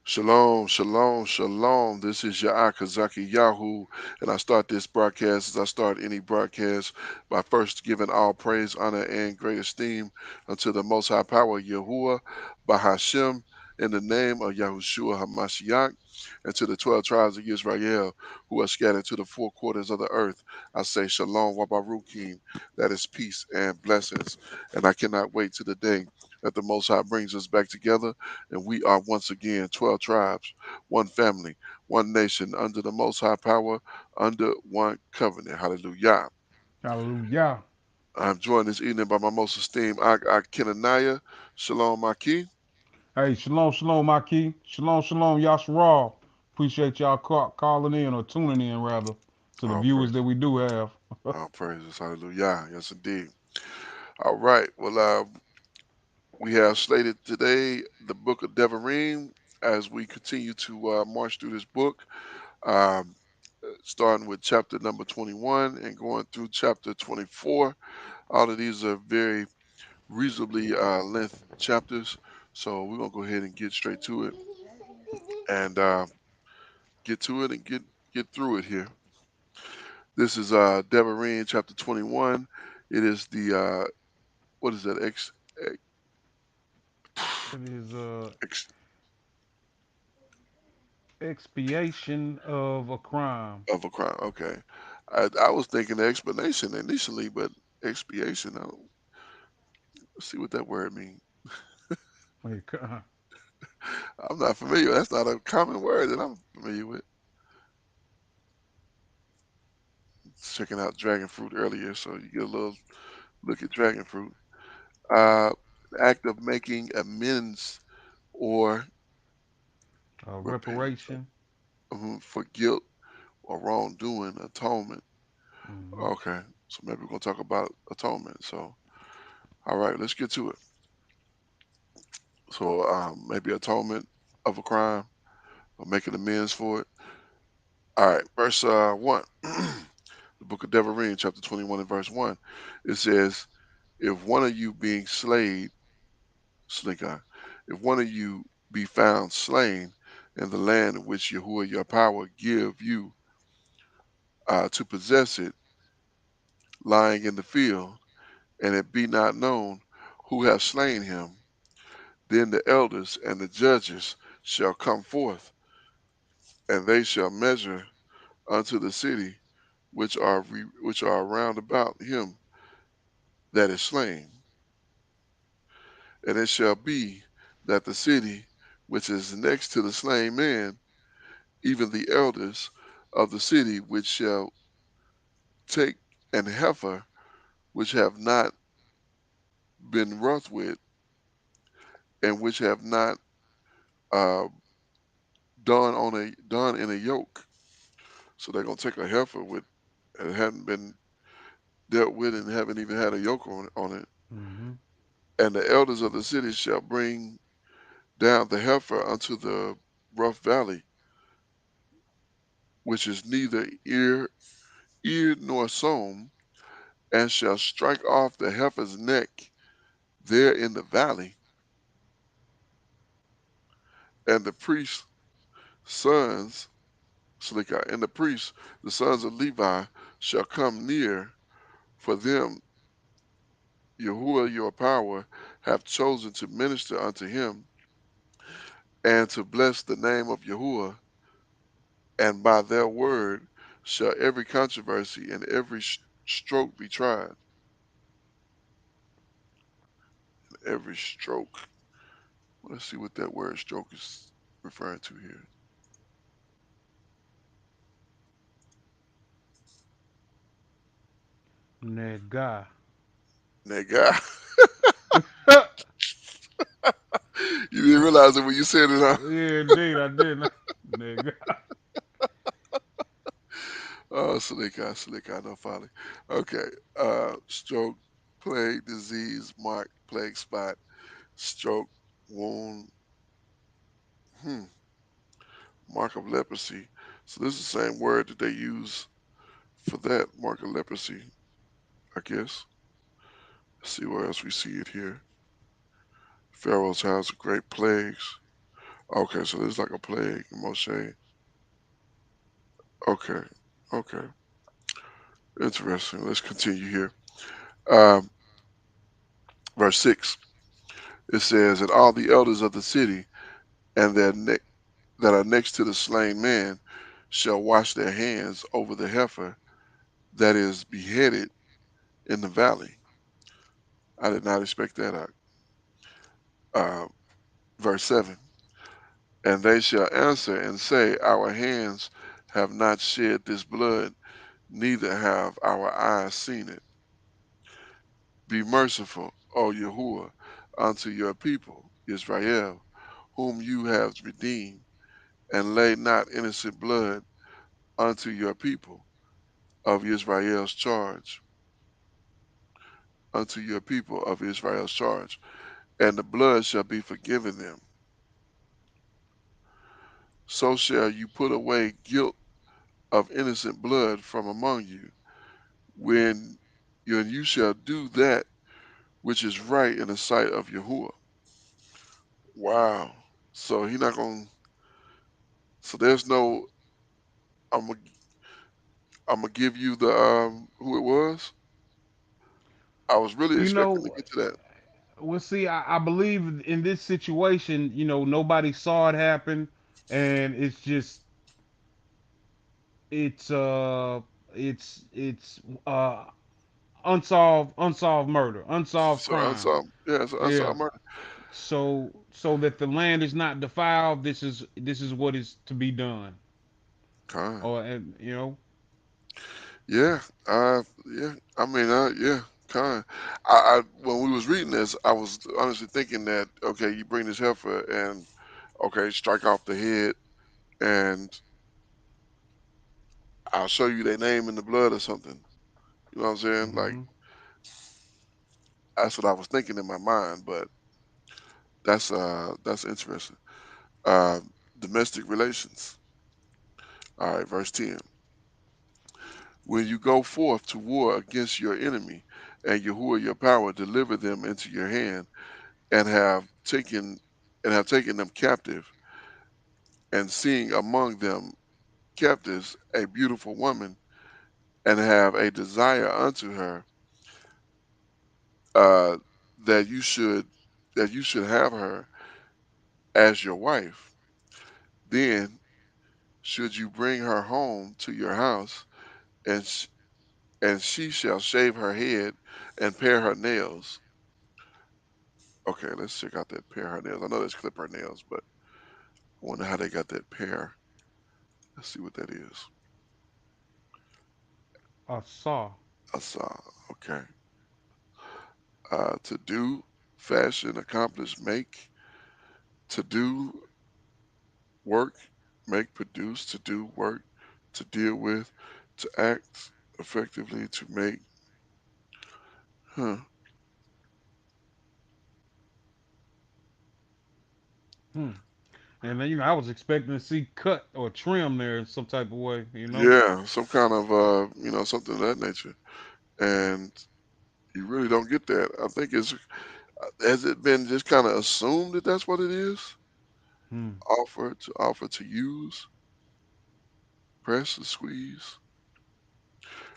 Shalom, shalom, shalom. This is Yaakazaki Yahoo, and I start this broadcast as I start any broadcast by first giving all praise, honor, and great esteem unto the Most High Power, Yahuwah, Bahashem, in the name of Yahushua HaMashiach, and to the 12 tribes of Israel who are scattered to the four quarters of the earth. I say Shalom Wabarukim, that is peace and blessings, and I cannot wait to the day that the Most High brings us back together and we are once again 12 tribes, one family, one nation, under the Most High power, under one covenant. Hallelujah. Hallelujah. I'm joined this evening by my most esteemed Kenaniah. Shalom, Maki. Hey, shalom, shalom, Maki. Shalom, shalom, Yasharal. Appreciate y'all calling in or tuning in, rather, to the All viewers praise, that we do have. all praises. Hallelujah. Yes, indeed. All right. Well, we have slated today the book of Devarim as we continue to march through this book. Um, Starting with chapter number 21 and going through chapter 24. All of these are very reasonably length chapters, so we're gonna go ahead and get straight to it and get to it and get through it here. This is Devarim chapter 21. It is the what is that It is ex expiation of a crime. of a crime? Okay, I was thinking explanation initially, but expiation. I don't see what that word means. I'm not familiar. That's not a common word that I'm familiar with. Checking out dragon fruit earlier, so you get a little look at dragon fruit. Uh, the act of making amends or repaying Reparation. for guilt or wrongdoing, atonement. Hmm. Okay, so maybe we're gonna talk about atonement. So, all right, let's get to it. So, maybe atonement of a crime or making amends for it. All right, verse 1. The book of Devarim, chapter 21 and verse 1. It says, if one of you being slayed, Slicker, if one of you be found slain in the land which Yahuwah your power give you to possess it, lying in the field, and it be not known who have slain him, then the elders and the judges shall come forth, and they shall measure unto the city which are round about him that is slain. And it shall be that the city which is next to the slain man, even the elders of the city which shall take an heifer which have not been wroth with, and which have not uh, done in a yoke. So they're gonna take a heifer with and hadn't been dealt with and haven't even had a yoke on it. Hmm. And the elders of the city shall bring down the heifer unto the rough valley, which is neither ear nor sown, and shall strike off the heifer's neck there in the valley. And the priest's sons, and the priests, the sons of Levi, shall come near, for them Yahuwah your power have chosen to minister unto him, and to bless the name of Yahuwah, and by their word shall every controversy and every stroke be tried. Every stroke. Let's see what that word stroke is referring to here. Nega. Nigga. You didn't realize it when you said it, huh? Yeah, indeed, I didn't. Nega. Oh, slick eye, no folly. Okay. Stroke, plague, disease, mark, plague spot, stroke, wound, hmm, mark of leprosy. So this is the same word that they use for that mark of leprosy, I guess. Let's see where else we see it here. Pharaoh's house of great plagues. Okay, so there's like a plague, Moshe. Okay, okay, interesting. Let's continue here. Um, verse 6. It says, "And all the elders of the city and that are next to the slain man shall wash their hands over the heifer that is beheaded in the valley." I did not expect that out. Verse 7. "And they shall answer and say, Our hands have not shed this blood, neither have our eyes seen it. Be merciful, O Yahuwah, unto your people, Israel, whom you have redeemed, and lay not innocent blood unto your people of Israel's charge, unto your people of Israel's charge, and the blood shall be forgiven them. So shall you put away guilt of innocent blood from among you, when you shall do that which is right in the sight of Yahuwah." Wow. So he not going. So there's no. I'm gonna I'm gonna give you the who it was. I was really You expecting to know, get to that. well, see, I believe in this situation, nobody saw it happen, and it's it's unsolved murder, unsolved So crime. unsolved, yeah, so Yeah. unsolved murder. So that the land is not defiled, this is what is to be done. Kind. Or and you know. Yeah. Yeah. I mean, yeah. Kind. When we was reading this, I was honestly thinking that okay, you bring this heifer and okay, strike off the head, and I'll show you their name in the blood or something. You know what I'm saying? Like Hmm. that's what I was thinking in my mind, but that's interesting. Domestic relations. All right, verse 10. "When you go forth to war against your enemy, and Yahuwah your power deliver them into your hand, and have taken them captive, and seeing among them captives a beautiful woman, and have a desire unto her, uh, that you should have her as your wife, then should you bring her home to your house, and she shall shave her head and pare her nails." Okay, let's check out that pare her nails. I know that's clip her nails, but I wonder how they got that pare. Let's see what that is. I saw. I saw. Okay. To do, fashion, accomplish, make. To do, work, make, produce. To do, work. To deal with. To act effectively. To make. Huh. Hmm. And then, I was expecting to see cut or trim there in some type of way. Yeah, some kind of something of that nature. And you really don't get that. I think it's has it been just kind of assumed that that's what it is? Hmm. Offer to use, press and squeeze.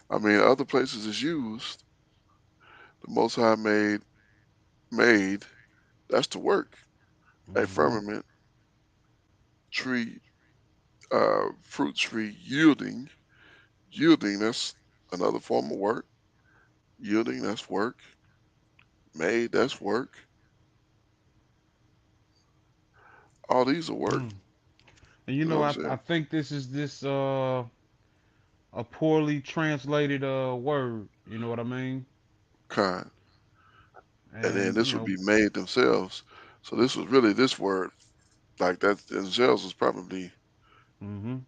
I mean, other places it's used. The Most High made. That's to work. A Hmm. firmament, tree, fruit tree yielding. That's another form of work. Yielding, that's work. Made, that's work. All these are work. Hmm. And You know what I'm I saying? think this is this a poorly translated word. You know what I mean? Kind. And then And this would be made themselves. So this was really this word, like that themselves was probably, hmm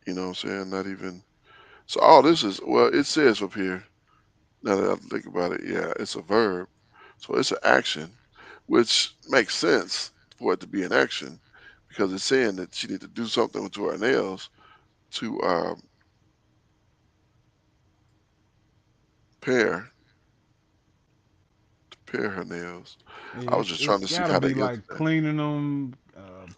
you know what I'm saying, not even. So all this is, well, it says up here, now that I think about it, yeah, it's a verb. So it's an action, which makes sense for it to be an action because it's saying that she need to do something to her nails to pair pair her nails. I was just trying it's to see got to how they be get to like that. cleaning them,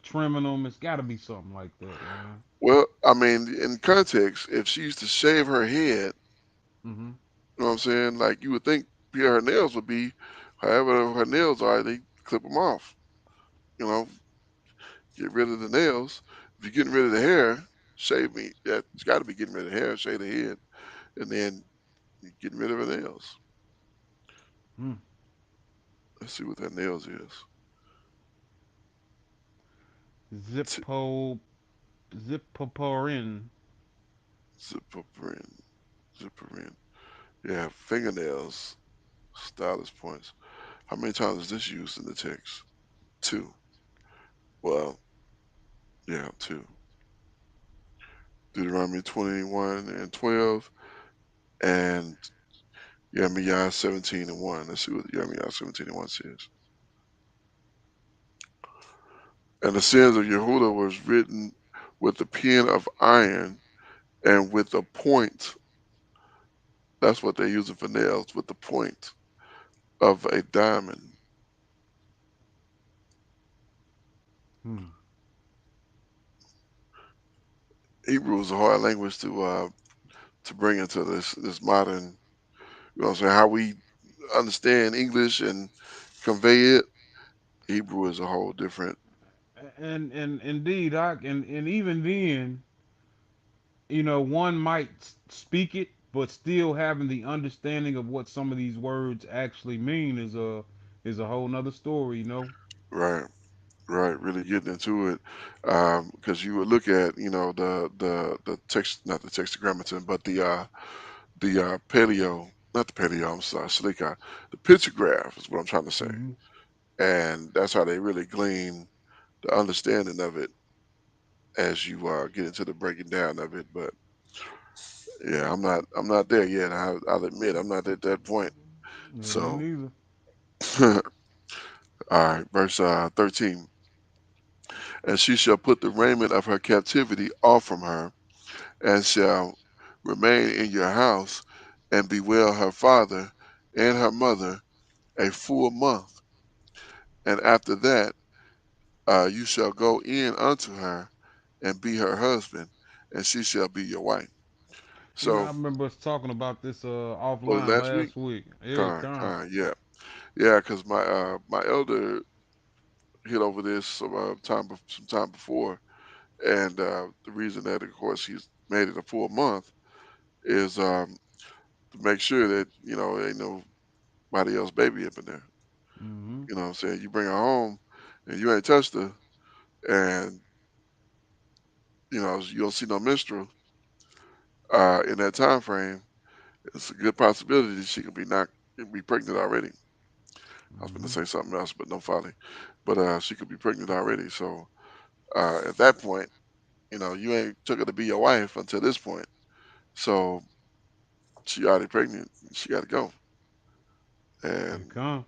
trimming them. It's got to be something like that, man. Well, I mean, in context, if she used to shave her head, Hmm. you know what I'm saying? Like you would think her nails would be, however her nails are, they clip them off. You know, get rid of the nails. If you're getting rid of the hair, shave me. That's got to be getting rid of the hair, shave the head, and then you're getting rid of the nails. Mm. Let's see what that nails is. T- Zippo, Zippoporin. Zipperin, zipperin. Yeah, fingernails, stylus points. How many times is this used in the text? Two. Well, yeah, two. Deuteronomy 21 and 12, and Jeremiah 17 and 1. Let's see what Jeremiah 17 and 1 says. And the sins of Yehuda was written with a pen of iron and with a point. That's what they're using for nails, with the point of a diamond. Mm. Hebrew is a hard language to bring into this modern, you know what I'm saying, how we understand English and convey it. Hebrew is a whole different. And indeed, and even then, one might speak it, but still having the understanding of what some of these words actually mean is a whole nother story. Right, right, really getting into it, because you would look at, the text, not the tetragrammaton, but the paleo, not the paleo, I'm sorry, Salika, the pictograph is what I'm trying to say, Hmm. and that's how they really glean the understanding of it as you get into the breaking down of it. But yeah, I'm not there yet. I'll admit I'm not at that point. Yeah, me So, neither. all right, verse 13. And she shall put the raiment of her captivity off from her, and shall remain in your house, and bewail her father and her mother a full month. And after that, you shall go in unto her, and be her husband, and she shall be your wife. Yeah, I So, remember us talking about this was it offline last week? last week. Yeah, con. Yeah, yeah, because my elder hit over this some time before, and the reason that, of course, he's made it a full month is to make sure that ain't nobody else baby up in there. Hmm. You know what I'm saying? You bring her home, and you ain't touched her, and you don't see no menstrual in that time frame. It's a good possibility that she could be pregnant already. I was going to Hmm. say something else, but no folly. But she could be pregnant already. So at that point, you ain't took her to be your wife until this point. So she already pregnant. She got to go. Yeah, And con.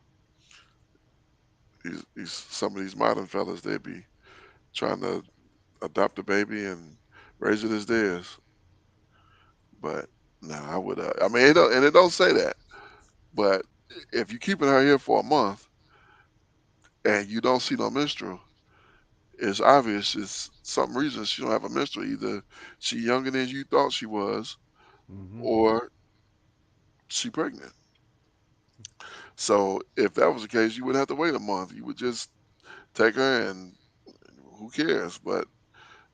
some of these modern fellas, they be trying to adopt a baby and raise it as theirs. But no, I would. I mean, it don't say that. But if you're keeping her here for a month and you don't see no menstrual, it's obvious. It's some reason she don't have a menstrual. Either she younger than you thought she was, Hmm. or she pregnant. So if that was the case, you wouldn't have to wait a month. You would just take her, and who cares? But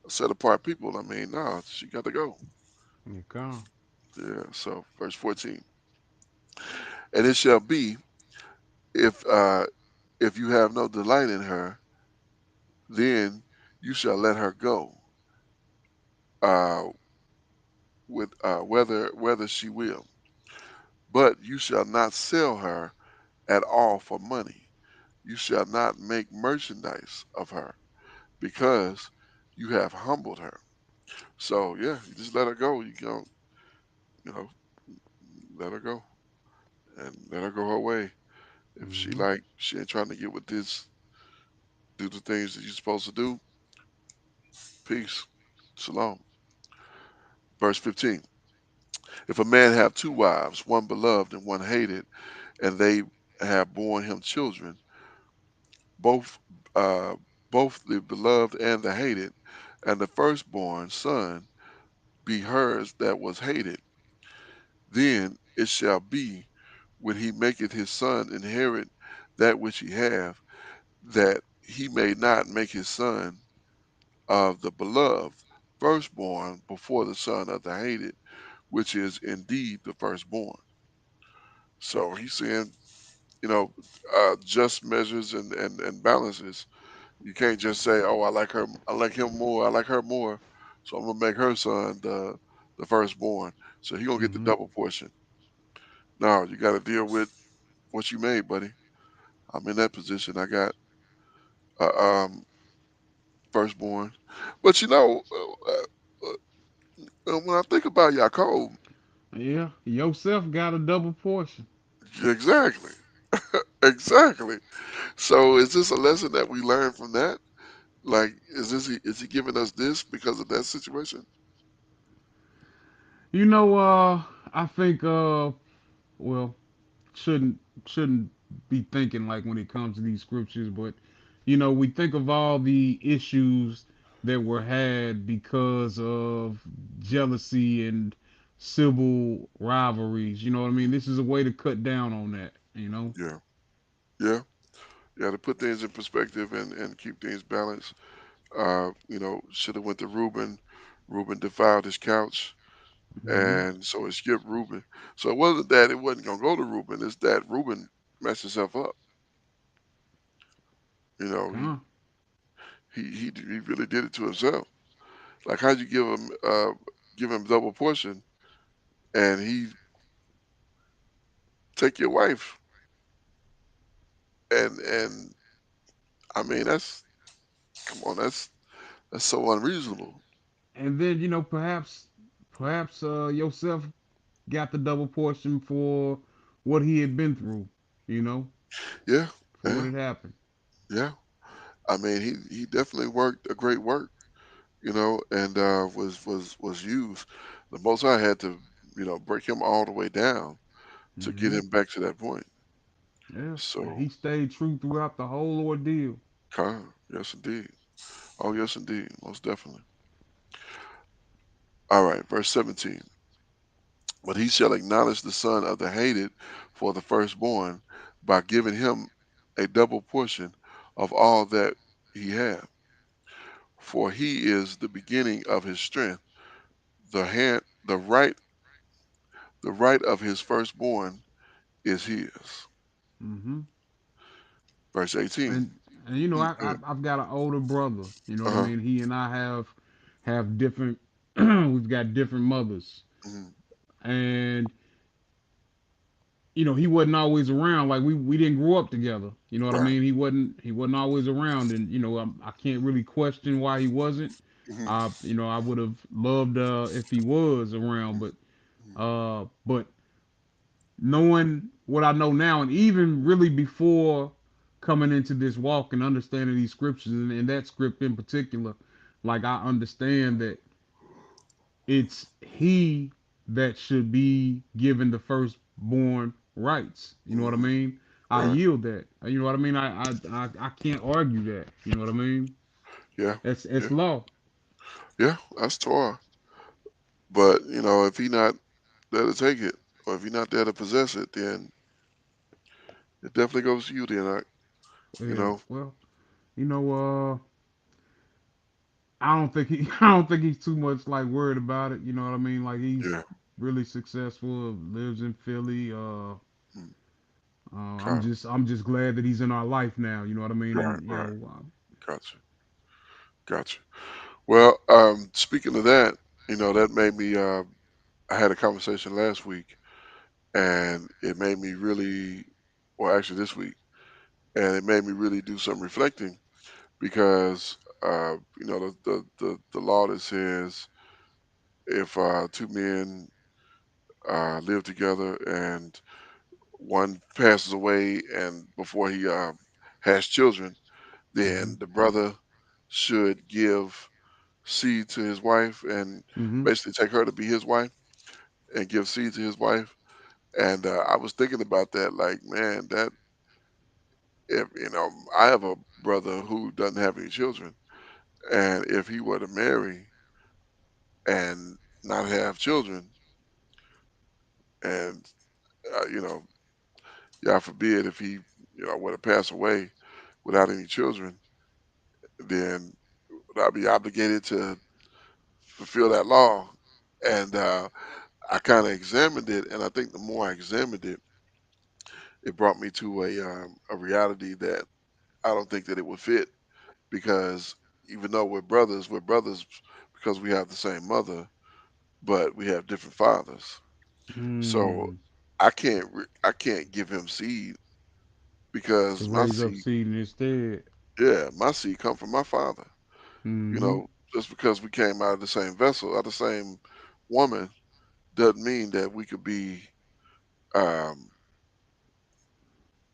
set apart people, I mean, no, she got to go. Yeah, con. Yeah. So verse 14, and it shall be if if you have no delight in her, then you shall let her go, uh, with whether she will. But you shall not sell her at all for money. You shall not make merchandise of her, because you have humbled her. So yeah, you just let her go. You know, let her go and let her go her way. If Hmm. she ain't trying to get with this, do the things that you're supposed to do. Peace, shalom. Verse 15. If a man have two wives, one beloved and one hated, and they have borne him children, both uh, both the beloved and the hated, and the firstborn son be hers that was hated. Then it shall be, when he maketh his son inherit that which he hath, that he may not make his son of the beloved firstborn before the son of the hated, which is indeed the firstborn. So he's saying, you know, just measures and balances. You can't just say, "Oh, I like her, I like him more, I like her more, so I'm gonna make her son the firstborn, so he gonna get the Hmm. double portion." No, you got to deal with what you made, buddy. I'm in that position. I got uh, um firstborn, but when I think about Yaakov, Yeah, yourself got a double portion. exactly, exactly. So is this a lesson that we learn from that? Like, is he giving us this because of that situation? You know, I think, well, shouldn't shouldn't be thinking like when it comes to these scriptures, but we think of all the issues that were had because of jealousy and civil rivalries. You know what I mean? This is a way to cut down on that. Yeah, yeah, yeah. To put things in perspective and keep things balanced. Should have went to Reuben. Reuben defiled his couch, Hmm. and so it skipped Reuben. So it wasn't that it wasn't gonna go to Reuben. It's that Reuben messed himself up. You know, he Come. he really did it to himself. Like how'd you give him double portion and he take your wife and I mean that's come on that's so unreasonable. And then perhaps yourself got the double portion for what he had been through. You know, Yeah, for what yeah, had happened. yeah. I mean he definitely worked a great work, and was used. The Most High had to break him all the way down to get Hmm. him back to that point. Yeah, and So, he stayed true throughout the whole ordeal. yes indeed. Oh yes indeed, most definitely. All right, verse 17. But he shall acknowledge the son of the hated for the firstborn by giving him a double portion of all that he hath. For he is the beginning of his strength, the hand, the right of his firstborn is his. Hmm. Verse 18. And I've got an older brother. You know what I Uh-huh. mean. He and I have different. We've got different mothers, Mhm. and he wasn't always around. Like we didn't grow up together. You know what I Right. mean. He wasn't always around, and I can't really question why he wasn't. Mhm. I would have loved if he was around, Mhm. but Mhm. but knowing what I know now, and even really before coming into this walk and understanding these scriptures and that script in particular, like I understand that it's he that should be given the firstborn rights. You know what I Mhm. mean? I Right. yield that. You know what I mean? I can't argue that. You know what I mean? Yeah. It's Yeah. law. Yeah. That's Torah. But if he not there to take it, or if he not there to possess it, then it definitely goes to you. Then you Yeah. know. Well, you know, I don't think he I don't think he's too much like worried about it. You know what I mean? Like he's Yeah. really successful, lives in Philly. Mm. Okay. I'm just glad that he's in our life now. You know what I mean? Right. And Right. Gotcha. Gotcha. Well, speaking of that, that made me. I had a conversation last week, and it made me really, well, actually this week, and it made me really do some reflecting because the law that says if two men live together and one passes away and before he has children, hmm then the brother should give seed to his wife and hmm basically take her to be his wife and give seed to his wife. And I was thinking about that, like, man, if I have a brother who doesn't have any children, and if he were to marry and not have children, and uh, you know, God forbid if he were to pass away without any children, then I'd be obligated to fulfill that law. And I kind of examined it, and I think the more I examined it, it brought me to a reality that I don't think that it would fit because even though we're brothers because we have the same mother, but we have different fathers. So Mm. I can't give him seed To because my raise up seed, seed instead. yeah, my seed come from my father. You Mm-hmm. know, just because we came out of the same vessel, out of the same woman, doesn't mean that we could be. Um,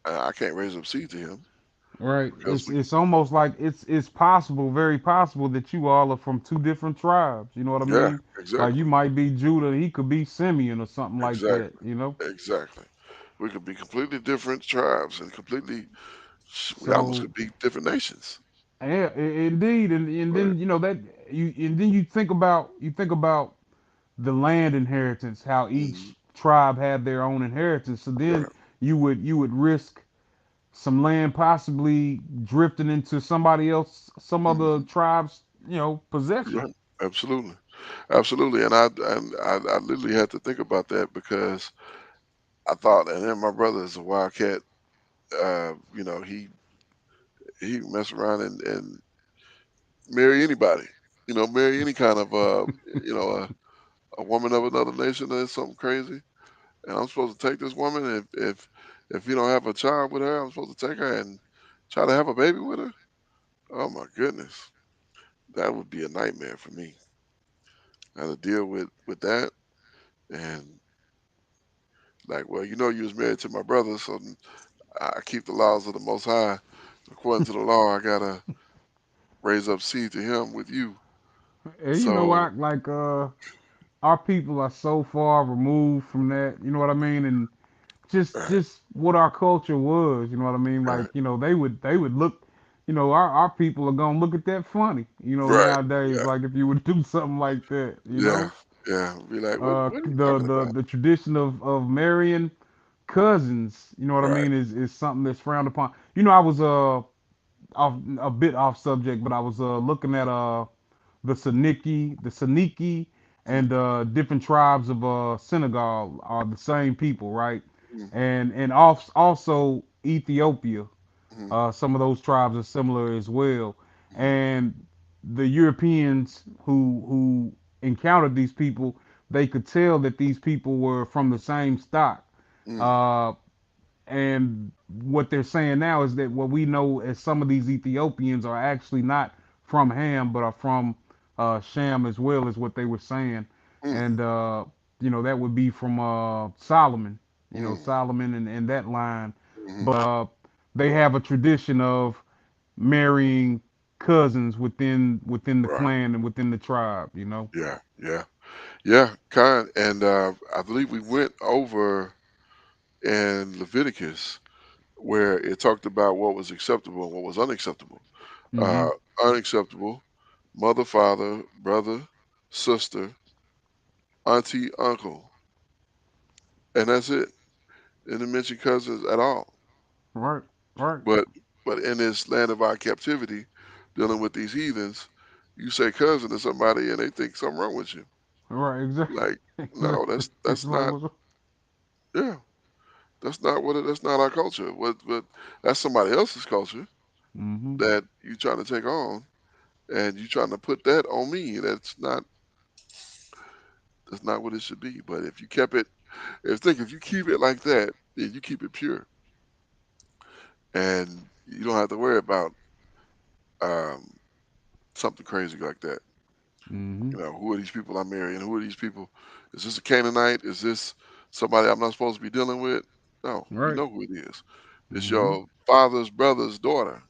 I can't raise up seed to him Right. because It's we. it's almost like it's possible, very possible that you all are from two different tribes. You know what I Yeah, mean? Like you exactly, might be Judah, he could be Simeon or something like that. exactly, You know. exactly. We could be completely different tribes and completely. We almost So could be different nations. yeah, indeed, and Right. then that you and then you think about the land inheritance, how Hmm. each tribe had their own inheritance. So then Right. you would risk some land possibly drifting into somebody else, some other Hmm. tribe's, possession. Right. Absolutely. Absolutely. And I literally had to think about that because I thought, and then my brother is a wildcat. He mess around and marry anybody. Marry any kind of you know, a woman of another nation or something crazy. And I'm supposed to take this woman if you don't have a child with her, I'm supposed to take her and try to have a baby with her. Oh my goodness, that would be a nightmare for me. I had to deal with that and like, well, you was married to my brother, so I keep the laws of the Most High. According to the law, I gotta raise up seed to him with you. And So, like our people are so far removed from that. You know what I mean? And right, just what our culture was. You know what I mean? right, Like they would look. Our people are gonna look at that funny. right, Nowadays, yeah, like if you would do something like that. yeah, yeah. Be like, what are you The talking the about? the tradition of marrying cousins. You know what I Right. mean? Is something that's frowned upon. I was a bit off subject, but I was looking at the Saniki, Mm-hmm. and different tribes of Senegal are the same people, right? And also Ethiopia, Mm-hmm. some of those tribes are similar as well. Hmm. And the Europeans who encountered these people, they could tell that these people were from the same stock. Mm. Uh, and what they're saying now is that what we know as some of these Ethiopians are actually not from Ham, but are from Sham as well, is what they were saying. Mm. And that would be from Solomon, Mm. Solomon and that line. Hmm. But they have a tradition of marrying cousins within the Right. clan and within the tribe. Yeah. Yeah. Yeah. Kind. And I believe we went over in Leviticus where it talked about what was acceptable and what was unacceptable. Uh, Hmm. Unacceptable: mother, father, brother, sister, auntie, uncle, and that's it. Didn't mention cousins at all. Right, right, But in this land of our captivity, dealing with these heathens, you say cousin to somebody and they think something wrong with you. right. Exactly, Like, no, exactly. It's that's like not. what's. Yeah, that's not what. That's not our culture. What that's somebody else's culture Mm-hmm. that you trying to take on, and you trying to put that on me. That's not what it should be. But if you kept it, if you keep it like that, then you keep it pure, and you don't have to worry about um, something crazy like that. Mm-hmm. Who are these people I'm marrying? Who are these people? Is this a Canaanite? Is this somebody I'm not supposed to be dealing with? No, you Right. know who it is. It's Mm-hmm. your father's brother's daughter,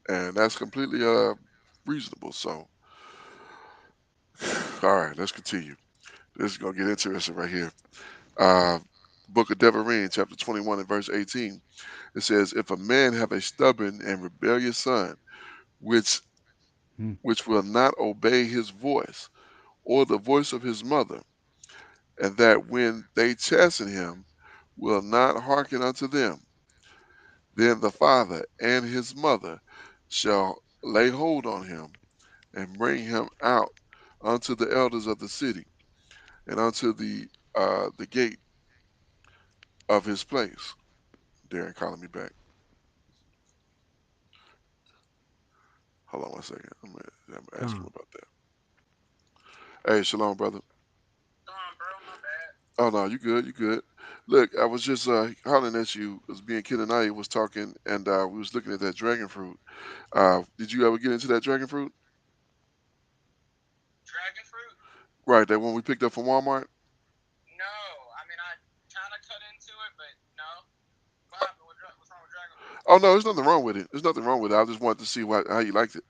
and that's completely reasonable. So, all right, let's continue. This is gonna get interesting right here. Uh, Book of Devarim, chapter 21 and verse 18. It says, "If a man have a stubborn and rebellious son, which Hmm. which will not obey his voice, or the voice of his mother, and that when they chasten him, will not hearken unto them, then the father and his mother shall lay hold on him, and bring him out unto the elders of the city, and unto the gate of his place." Darren calling me back. Hold on one second. I'm asking him Con. about that. Hey, shalom, brother. Oh no, you good, you good. Look, I was just hollering at you as me and Ken and I was talking, and we was looking at that dragon fruit. Did you ever get into that dragon fruit? Right, that one we picked up from Walmart. Oh no, there's nothing wrong with it. There's nothing wrong with it. I just wanted to see how you liked it.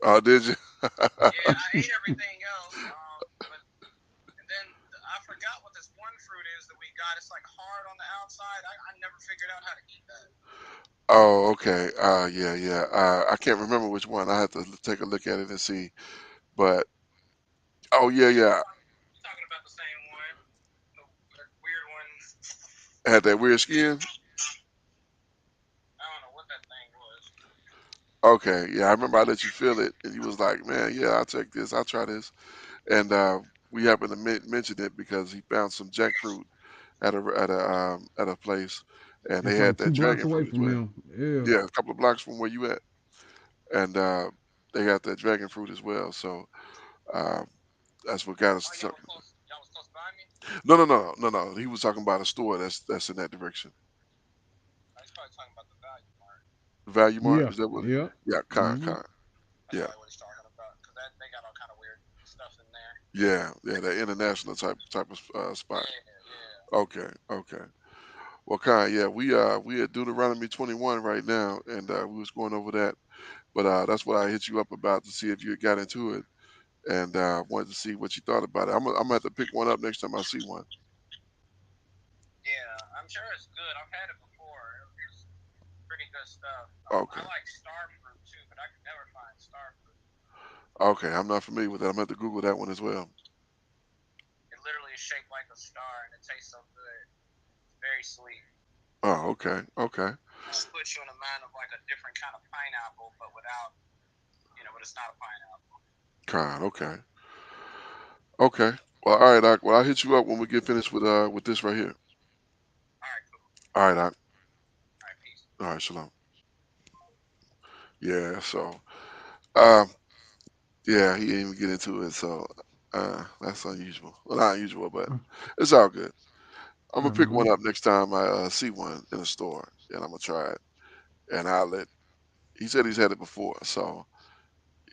Oh, did you? Oh, okay. Yeah, yeah. I can't remember which one. I have to take a look at it and see. But oh yeah, yeah. Had that weird skin. Okay, yeah. I remember I let you feel it, and you was like, "Man, yeah, I'll take this. I'll try this." And we happened to mention it because he found some jackfruit at a place, and they It's had like that 2 blocks dragon away fruit as from well. them. Yeah. Yeah, a couple of blocks from where you at, and they got that dragon fruit as well. So uh, that's what got us. No, no, no, no, no. He was talking about a store that's in that direction. Value Mart, Yeah. is that what? Yeah. Yeah, Hmm. con. Yeah, yeah, yeah. That international type of spot. Okay, okay. Well, kind, yeah. We at Deuteronomy 21 right now, and we was going over that. But that's what I hit you up about to see if you had got into it, and wanted to see what you thought about it. I'm gonna have to pick one up next time I see one. Okay. Okay, I'm not familiar with that. I'm gonna have to Google that one as well. Oh, okay, okay. Kind, okay, okay. Well, all right, Doc. Well, I'll hit you up when we get finished with this right here. All right, Doc. All right, shalom. Yeah. So, um, yeah, he didn't even get into it. So, that's unusual. Well, not unusual, but it's all good. I'm gonna pick one Uh-huh. up next time I see one in a store, and I'm gonna try it. And I'll let. He said he's had it before, so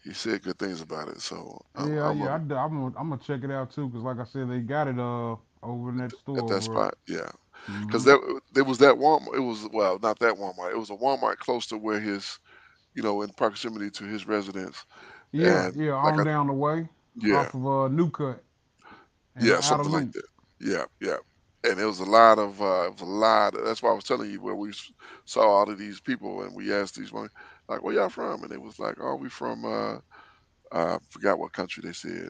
he said good things about it. So Yeah, I'm yeah. gonna I'm gonna check it out too, cause like I said, they got it over in that at store that over. spot. Yeah, because Mm-hmm. there was that Walmart. It was, well, not that Walmart. It was a Walmart close to where his, in proximity to his residence, Yeah, and yeah. like On down the way, yeah, off of New Cut and the yeah, outer something like loop. that. Yeah, yeah. And it was a lot of it was a lot. That's why I was telling you where saw all of these people, and we asked these one like, "Where y'all from?" And it was like, "Oh, we from forgot what country they said.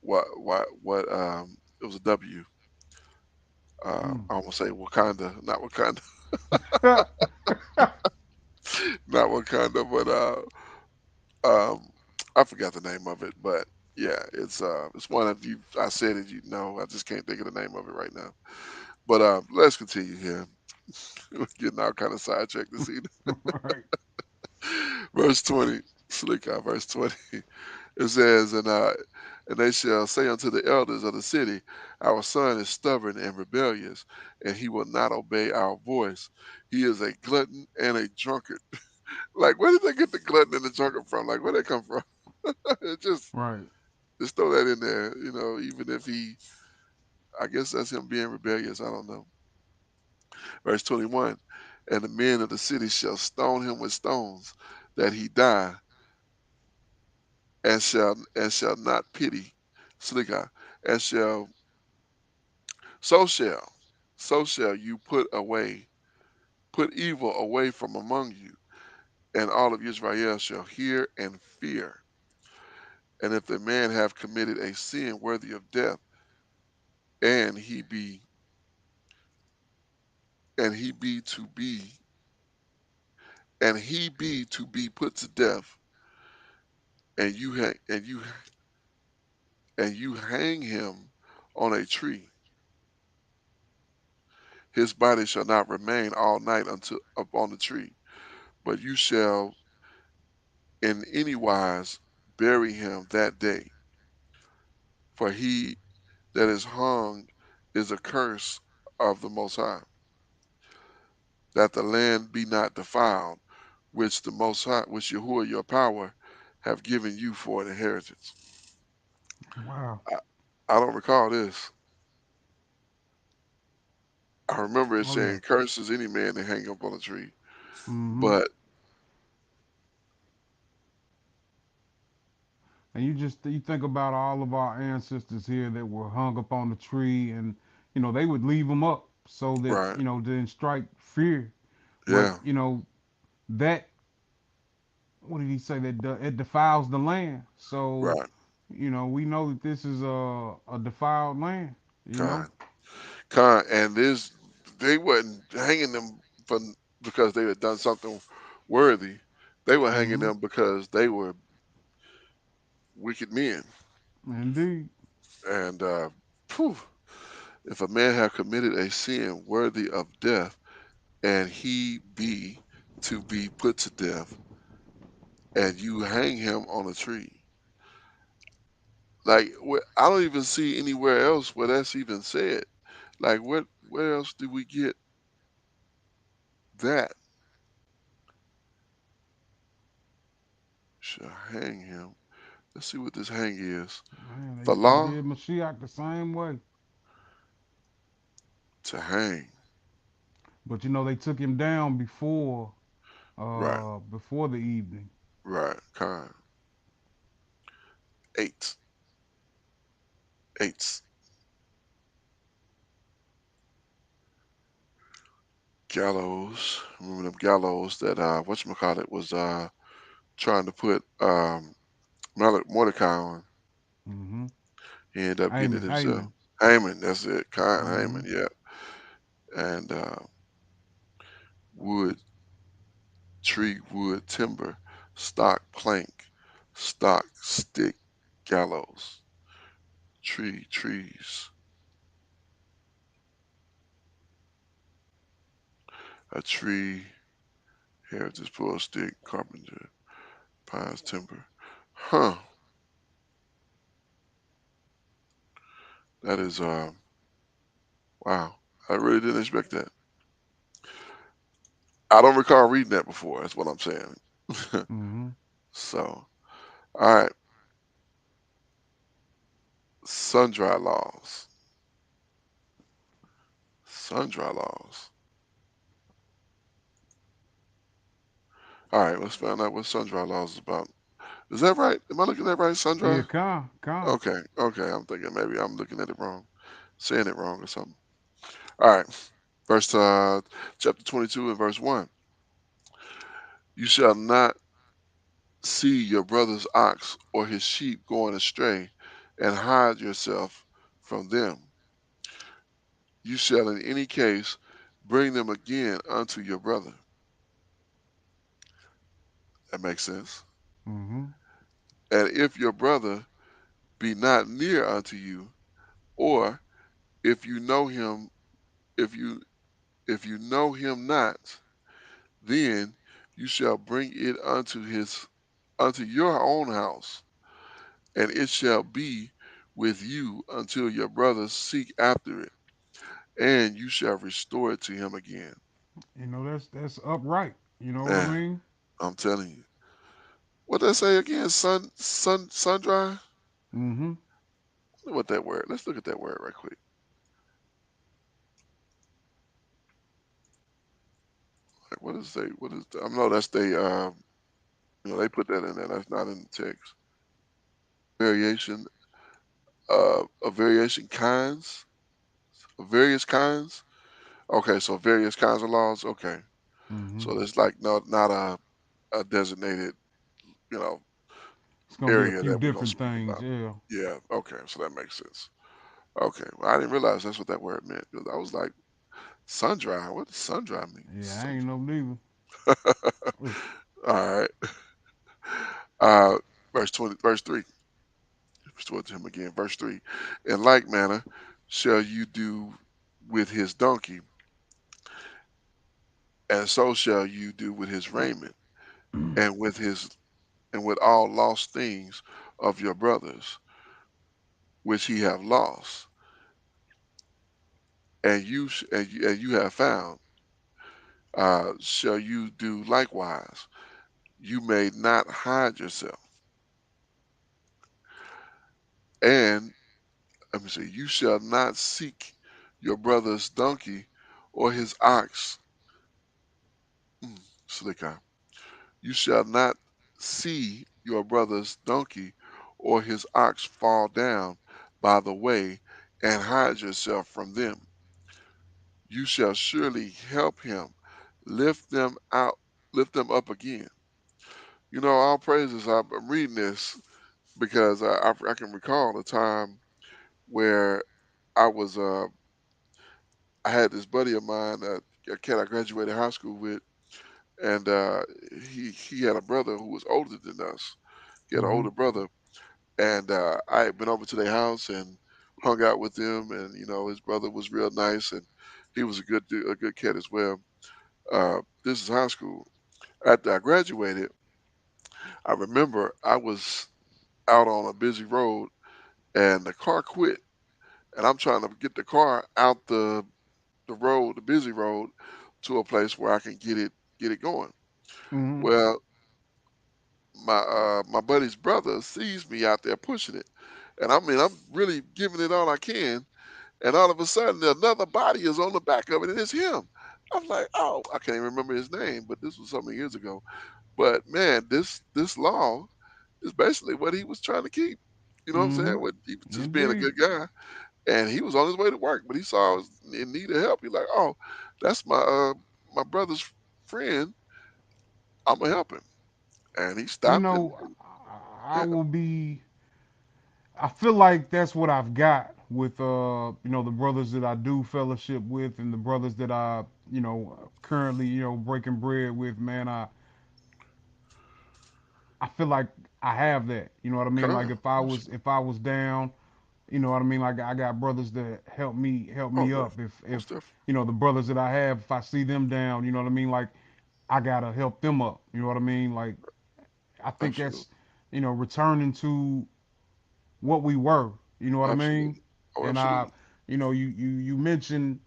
What it was a W. Mm. I almost say Wakanda, not Wakanda, not Wakanda, but um, I forgot the name of it, but yeah, it's one of you. I said it, I just can't think of the name of it right now. But let's continue here. We're getting all kind of sidetracked this evening. Right. Verse 20, slick out. Verse 20. It says, and they shall say unto the elders of the city, Our son is stubborn and rebellious, and he will not obey our voice. He is a glutton and a drunkard. Like, where did they get the glutton and the drunkard from? Like, where they come from? It Right. just throw that in there. Even if I guess that's him being rebellious. I don't know. Verse 21. And the men of the city shall stone him with stones, that he die, and shall not pity. Slicha, and shall so shall so shall you put evil away from among you, and all of Israel shall hear and fear. And if the man have committed a sin worthy of death, and he be and he be to be and he be to be put to death, and you hang him on a tree, his body shall not remain all night until upon the tree, but you shall in any wise bury him that day. For he that is hung is a curse of the Most High, that the land be not defiled, which the Most High, which Yahuwah your power have given you for an inheritance. Wow. I, I don't recall this. I remember it Oh yeah. saying, "Curses any man that hang up on a tree." Mm-hmm. But And you think about all of our ancestors here that were hung up on the tree, and they would leave them up so that right, then strike fear. But yeah, that, what did he say, that it defiles the land. So right, we know that this is a defiled land. You know. kind, kind, and this they wasn't hanging them for because they had done something worthy. They were hanging Mm-hmm. them because they were wicked men. Indeed. And phew, if a man have committed a sin worthy of death, and he be to be put to death, and you hang him on a tree, like I don't even see anywhere else where that's even said. Like what? Where else do we get that? Shall hang him. Let's see what this hang is. Man, they The law did Mashiach the same way. to hang. But they took him down Right, before the evening. right. Kind eight, eights. Gallows. Remember them gallows that whatchamacallit was trying to put Mordecai on. Mm-hmm. He ended up getting it Haman, himself. Haman. Haman, that's it. Kind Mm-hmm. Haman, yeah. And wood, tree, wood, timber, stock, plank, stock, stick, gallows, tree, trees, a tree, heritage, pull, stick, carpenter, pines, timber. Huh. That is wow. I really didn't expect that. I don't recall reading that before. That's what I'm saying. Mm-hmm. So, all right, sun-dry laws. Sun-dry laws. All right, let's find out what sun-dry laws is about. Is that right? Am I looking at that right? Yeah, Sun-dry? Khan. Okay, okay. I'm thinking maybe I'm looking at it wrong, saying it wrong or something. All right, verse chapter 22 and verse 1. You shall not see your brother's ox or his sheep going astray, and hide yourself from them. You shall in any case bring them again unto your brother. That makes sense. Mm-hmm. And if your brother be not near unto you, or if you know him, if you know him not, then you shall bring it unto your own house, and it shall be with you until your brothers seek after it, and you shall restore it to him again. That's upright. You know what I Man, mean? I'm telling you. What did I say again? Sun dry? Mm-hmm. What that word? Let's look at that word right quick. Like what is they? What is? I know that's they. They put that in there. That's not in the text. Variation. of variation kinds, of various kinds. Okay, so various kinds of laws. Okay, Hmm. so there's like not a designated, you know, It's gonna be a area few that we're gonna different speak things. about. Yeah. Yeah. Okay, so that makes sense. Okay, well, I didn't realize that's what that word meant. 'Cause I was like, sun dry. What does sun dry mean? Yeah, I Sun ain't know neither. Mm. All right. Uh, verse 3. Restore to him again. Verse 3. In like manner shall you do with his donkey, and so shall you do with his raiment, and with his and with all lost things of your brothers, which he have lost, and you have found, shall you do likewise. You may not hide yourself. And let me see, you shall not seek your brother's donkey or his ox. Mm, Slicker. You shall not see your brother's donkey or his ox fall down by the way and hide yourself from them. You shall surely help him, lift them out, lift them up again. You know, all praises. I'm reading this because I can recall a time where I was I had this buddy of mine, a kid I graduated high school with, and he had a brother who was older than us. He had an Hmm. older brother, and I had been over to their house and hung out with them, and you know his brother was real nice, and he was a good kid as well. This is high school. After I graduated, I remember I was out on a busy road, and the car quit, and I'm trying to get the car out the road, the busy road, to a place where I can get it going. Hmm. Well, my buddy's brother sees me out there pushing it, and I mean I'm really giving it all I can, and all of a sudden another body is on the back of it, and it's him. I'm like, oh, I can't even remember his name, but this was so many years ago. But man, this law is basically what he was trying to keep. You know what I'm saying? Hmm. With he was just being a Indeed. good guy, and he was on his way to work, but he saw I was in need of help. He's like, oh, that's my brother's friend. I'm gonna help him, and he You stopped and, know, and I yeah, will be. I feel like that's what I've got with the brothers that I do fellowship with and the brothers that I currently breaking bread with. Man, I feel like I have that. You know what I mean? Like come, if I was down, you know what I mean? Like I got brothers that help me oh, up. If most definitely, the brothers that I have, if I see them down, you know what I mean? Like I gotta help them up. You know what I mean? Like I think absolutely, that's returning to what we were. You know what I mean? absolutely, oh, And absolutely, you mentioned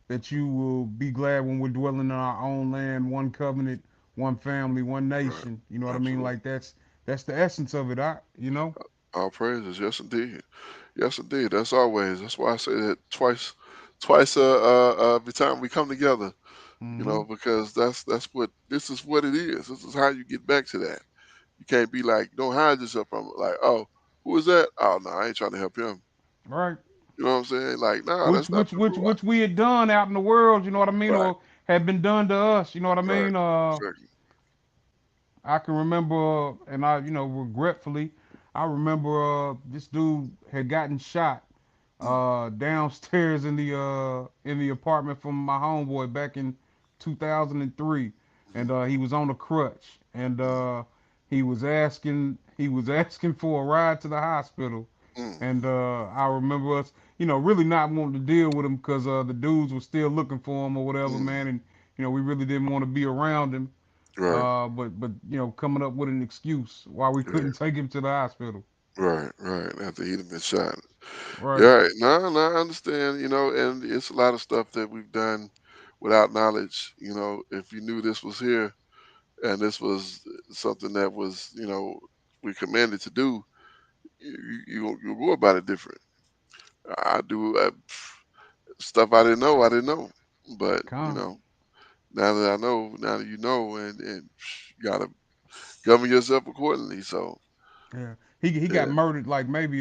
that you will be glad when we're dwelling in our own land, one covenant, one family, one right, nation. You know what I mean? absolutely. Like that's the essence of it. All praises, yes indeed, yes indeed. That's always. That's why I say that twice every time we come together. You Hmm. know, because that's what this is what it is. This is how you get back to that. You can't be like, don't hide yourself from it. Like, oh, who is that? Oh no, I ain't trying to help him. Right. You know what I'm saying? Like, no, Which that's not which the which ruach. which we had done out in the world. You know what I mean? Right, Or had been done to us. You know what I right, mean? exactly. I can remember, and I, regretfully, I remember this dude had gotten shot Mm, downstairs in the apartment from my homeboy back in 2003, and mm, he was on a crutch, and mm, he was asking for a ride to the hospital, mm, and I remember us, really not wanting to deal with him because the dudes were still looking for him or whatever, mm. man, and we really didn't want to be around him. Right, But coming up with an excuse why we right, couldn't take him to the hospital. right. After he'd have been shot. Right. Yeah, right. No, I understand. You know, and it's a lot of stuff that we've done without knowledge. You know, if you knew this was here and this was something that was, you know, we commanded to do, you go about it different. I do stuff I didn't know. I didn't know, but you Con. know, now that I know, now that you know, and you gotta govern yourself accordingly. So Yeah. He got Yeah. murdered like maybe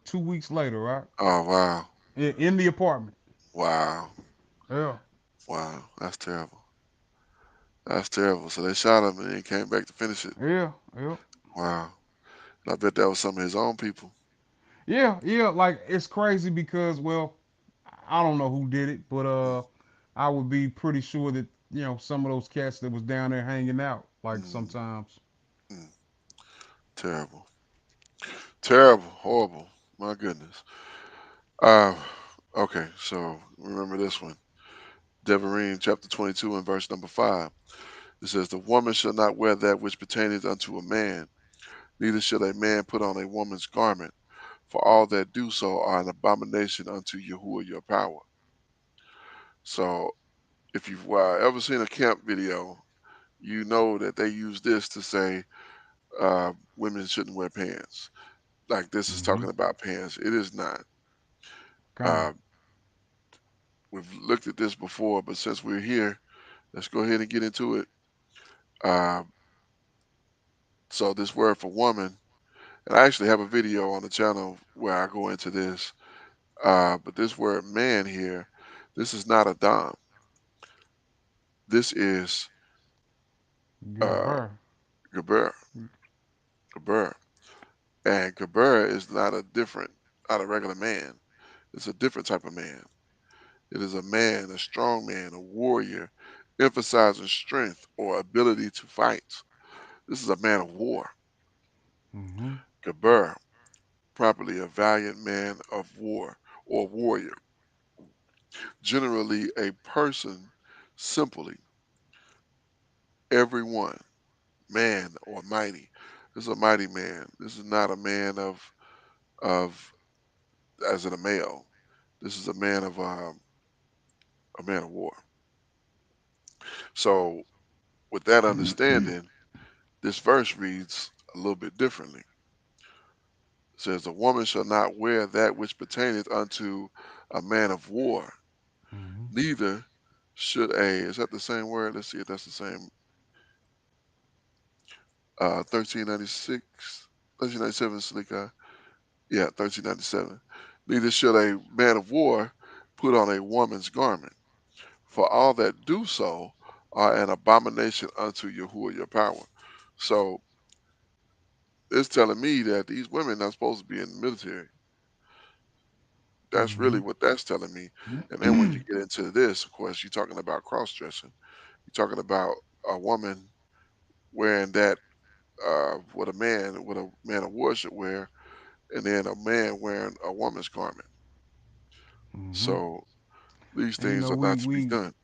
2 weeks later, right? Oh wow. In the apartment. Wow. Yeah. Wow. That's terrible. That's terrible. So they shot him and he came back to finish it. Yeah. Yeah. Wow. And I bet that was some of his own people. Yeah. Yeah. Like it's crazy because well, I don't know who did it, but Mm, I would be pretty sure that some of those cats that was down there hanging out like mm, sometimes. mm. Terrible. Terrible. Horrible. My goodness. Uh, okay, so remember this one. Devarim chapter 22 and verse number 5. It says, the woman shall not wear that which pertaineth unto a man, neither shall a man put on a woman's garment, for all that do so are an abomination unto Yahuwah your power. So if you've ever seen a camp video, you know that they use this to say women shouldn't wear pants. Like this is Mm-hmm. talking about pants. It is not. Con. Uh, we've looked at this before, but since we're here, let's go ahead and get into it. Uh, so this word for woman, and I actually have a video on the channel where I go into this. But this word man here, this is not a dom. This is Give uh, her. geber, geber, and geber is not a regular man. It's a different type of man. It is a man, a strong man, a warrior, emphasizing strength or ability to fight. This is a man of war. Mm-hmm. Geber, properly a valiant man of war or warrior, generally a person, simply, everyone, man or mighty. This is a mighty man. This is not a man of as in a male. This is a man of war. So with that understanding, this verse reads a little bit differently. It says, a woman shall not wear that which pertaineth unto a man of war, Mm-hmm. neither should a, is that the same word? Let's see if that's the same. 1396, 1397, Salika. Yeah, 1397. Neither should a man of war put on a woman's garment, for all that do so are an abomination unto Yahuwah your power. So it's telling me that these women are supposed to be in the military. That's really Mm-hmm. what that's telling me. And then when you get into this, of course, you're talking about cross dressing. You're talking about a woman wearing that what a man of war should wear, and then a man wearing a woman's garment. Mm-hmm. So these And things are we not to be we done.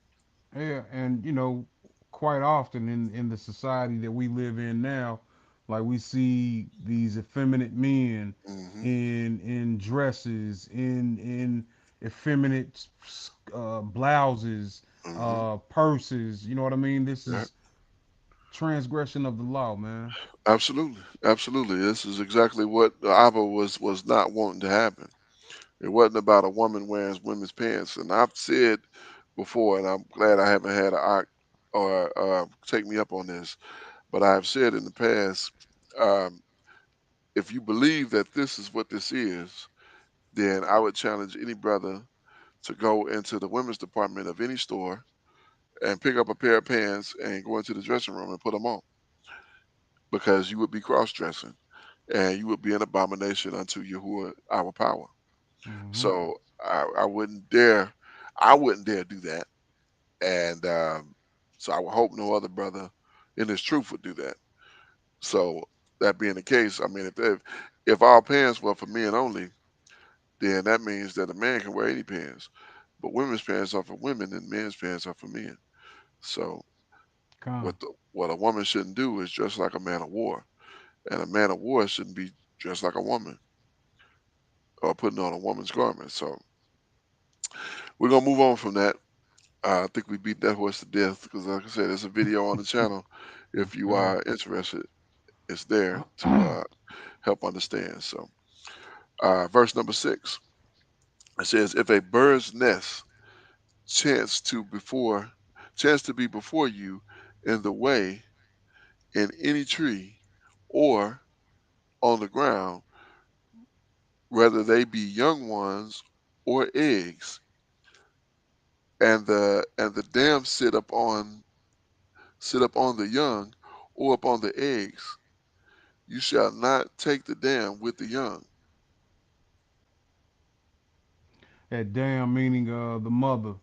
yeah, and quite often in the society that we live in now, like we see these effeminate men Hmm. in dresses, in effeminate blouses, Hmm. purses. You know what I mean? This Yeah, is transgression of the law, man. absolutely, absolutely. This is exactly what Abba was not wanting to happen. It wasn't about a woman wearing women's pants. And I've said before, and I'm glad I haven't had a take me up on this, but I've said in the past, um, if you believe that this is what this is, then I would challenge any brother to go into the women's department of any store and pick up a pair of pants and go into the dressing room and put them on, because you would be cross dressing and you would be an abomination unto Yahuwah our power. Hmm. So I wouldn't dare, I wouldn't dare do that. And so I would hope no other brother in his truth would do that. So that being the case, I mean, if all pants were for men only, then that means that a man can wear any pants. But women's pants are for women and men's pants are for men. So Come. what a woman shouldn't do is dress like a man of war, and a man of war shouldn't be dressed like a woman or putting on a woman's garment. So we're gonna move on from that. I think we beat that horse to death because, like I said, there's a video on the channel. If you Okay. are interested, it's there to help understand. So, verse number 6, it says, "If a bird's nest chance to before chance to be before you in the way in any tree, or on the ground, whether they be young ones or eggs, and the dam sit up on the young or upon the eggs. You shall not take the dam with the young. That damn meaning the mother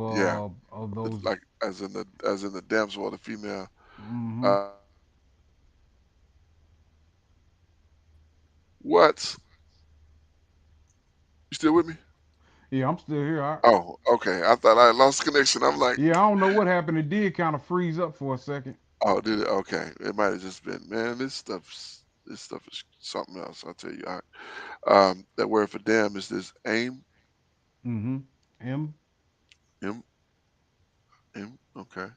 Yeah, of those. like as in the damsel or the female. Mm-hmm. What? You still with me? Yeah, I'm still here. Oh, okay. I thought I lost connection. I'm like, Yeah, I don't know what happened. It did kind of freeze up for a second. oh, did it? Okay. It might have just been, man. This stuff is something else. I'll tell you. That word for dam is this aim. Mm-hmm. M. M. M. Okay.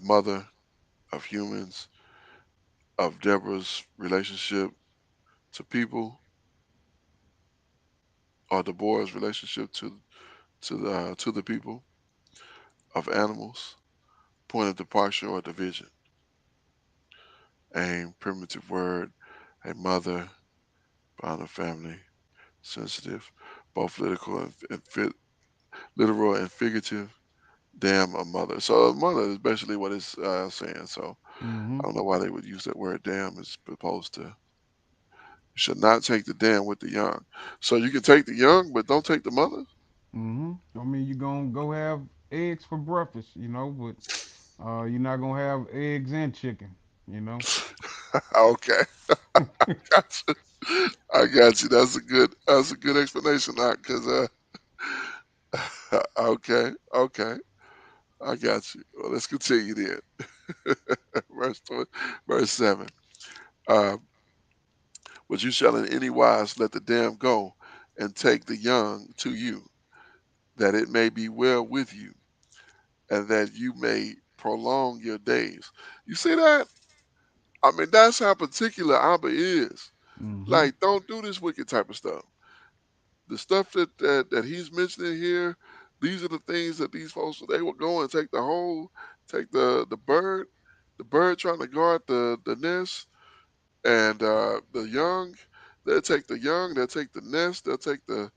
Mother of humans, of Deborah's relationship to people, or Deborah's relationship to the people, of animals, point of departure or division. Aim, primitive word, a mother, bound of family, sensitive, both literal and figurative. Damn, a mother. So a mother is basically what it's saying. So Mm-hmm. I don't know why they would use that word damn as opposed to, you should not take the damn with the young. So you can take the young, but don't take the mother. Mm-hmm. I mean, you gonna go have eggs for breakfast, but you're not gonna have eggs and chicken, you know. Okay, got you. I got you. That's a good explanation, because okay, okay, I got you. Well, let's continue then. Verse 7. Uh, but you shall in any wise let the dam go, and take the young to you, that it may be well with you, and that you may prolong your days. You see that? I mean, that's how particular Abba is. Mm-hmm. Like, don't do this wicked type of stuff. The stuff that he's mentioning here, these are the things that these folks, they will go and take the bird trying to guard the nest, and the young. They'll take the young, they'll take the nest, they'll take the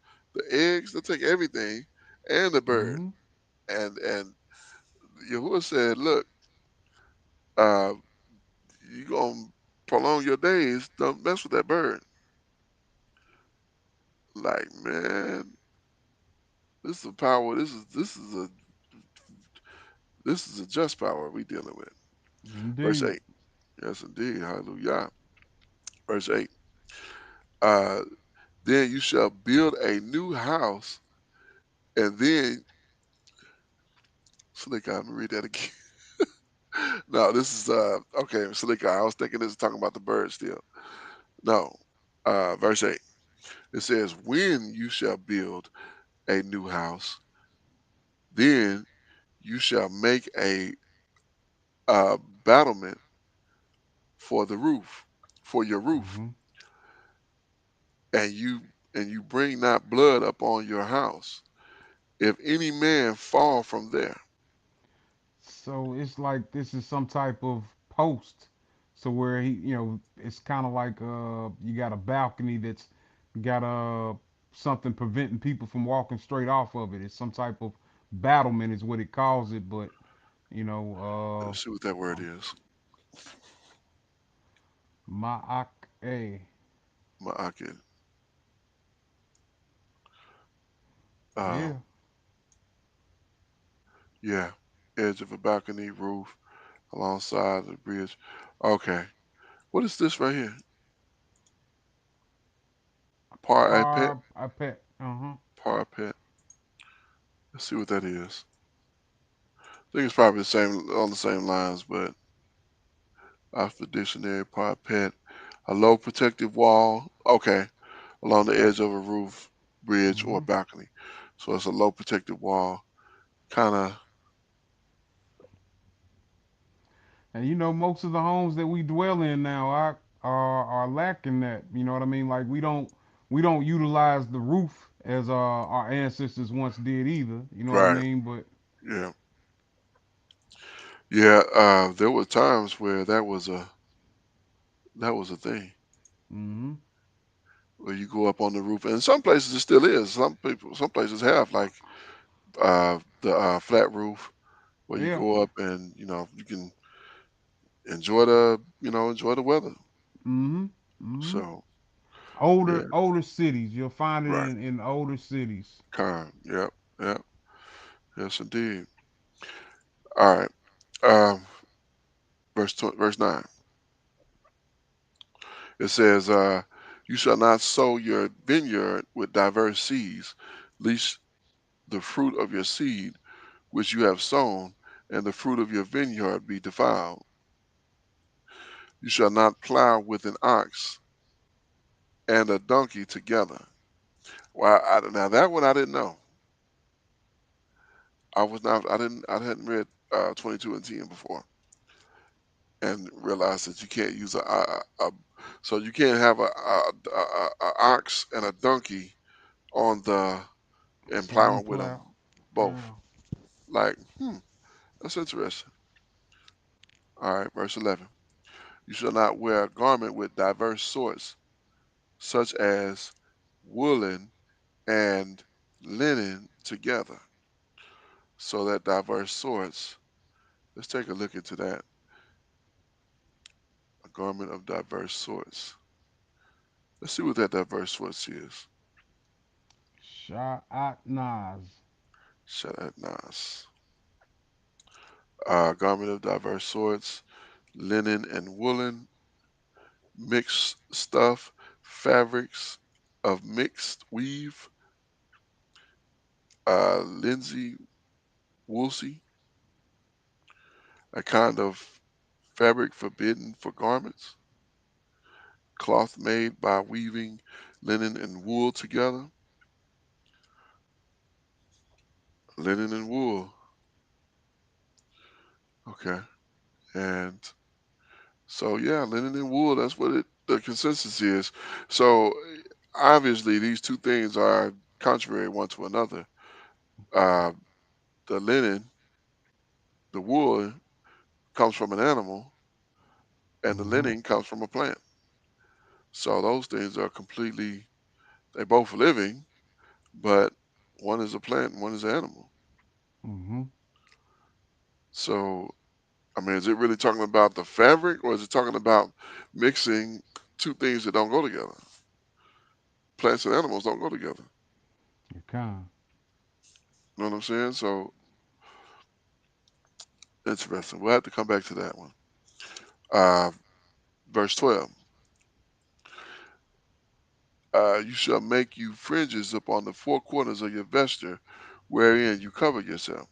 eggs, they'll take everything, and the bird. Mm-hmm. And Yahuwah said, look, uh, you gonna prolong your days. Don't mess with that bird. Like, man, this is a power. This is a just power we dealing with. Verse Indeed. 8. Yes, indeed. Hallelujah. Verse 8. Uh, then you shall build a new house, and then, Slick, I'm gonna read that again. No, this is okay, Slick. I was thinking this is talking about the bird still. No. Verse 8. It says, when you shall build a new house, then you shall make a battlement for the roof, for your roof, Mm-hmm. and you bring not blood upon your house. If any man fall from there, So it's like this is some type of post. So where it's kind of like you got a balcony that's got something preventing people from walking straight off of it. It's some type of battlement is what it calls it, but let's see what that word is. ma'ak a. Ma'akid. Uh, Yeah. yeah, edge of a balcony, roof, alongside the bridge. Okay, what is this right here? Parapet. Parapet. Uh-huh. Parapet. Let's see what that is. I think it's probably the same on the same lines, but off the dictionary, parapet, a low protective wall. Okay, along the edge of a roof, bridge, or Mm-hmm. balcony. So it's a low protective wall. Kind of And most of the homes that we dwell in now are lacking that. You know what I mean? Like we don't utilize the roof as our ancestors once did either. You know what I right. mean? But Yeah, yeah. There were times where that was a thing. Mm-hmm. where you go up on the roof. And some places it still is. Some places have like the flat roof where you Yeah. go up and you can enjoy the weather. Mm-hmm. Mm-hmm. So yeah, Older cities. You'll find it right. in older cities. Yep. Yep. Yes, indeed. All right. Um, verse 9. It says, "You shall not sow your vineyard with diverse seeds, lest the fruit of your seed which you have sown, and the fruit of your vineyard be defiled. You shall not plow with an ox and a donkey together." Well, now that one I didn't know. I was not. I hadn't read 22 and 10 before, and realized that you can't use so you can't have a ox and a donkey on the and Same plowing with them plow. both. Yeah. Like, that's interesting. All right, verse 11. You shall not wear a garment with diverse sorts, such as woolen and linen together. So that diverse sorts. Let's take a look into that. A garment of diverse sorts. Let's see what that diverse sorts is. Sha'atnaz. Shadatnas. Garment of diverse sorts, linen and woolen, mixed stuff, fabrics of mixed weave, linsey woolsey, a kind of fabric forbidden for garments, cloth made by weaving linen and wool together, linen and wool. Okay, and so yeah, linen and wool. That's what the consensus is. So obviously, these two things are contrary one to another. Uh, the linen, the wool, comes from an animal, and the Mm-hmm. linen comes from a plant. So those things are completely. They both living, but one is a plant and one is an animal. Mm-hmm. So I mean, is it really talking about the fabric, or is it talking about mixing two things that don't go together? Plants and animals don't go together. You can. You know what I'm saying? So interesting. We'll have to come back to that one. Uh, verse 12. You shall make you fringes upon the four corners of your vesture, wherein you cover yourself.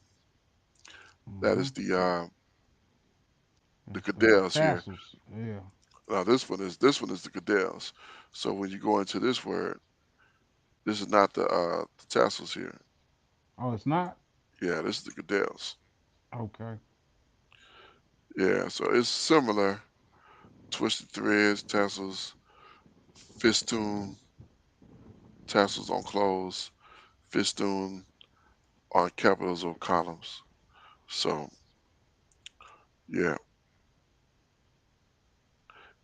That Mm-hmm. is the And the cadelles here. tassels. Yeah. Now this one is the cadelles. So when you go into this word, this is not the tassels here. Oh, it's not? Yeah, this is the cadelles. Okay. Yeah, so it's similar. Twisted threads, tassels, festoon, tassels on clothes, festoon on capitals or columns. So yeah,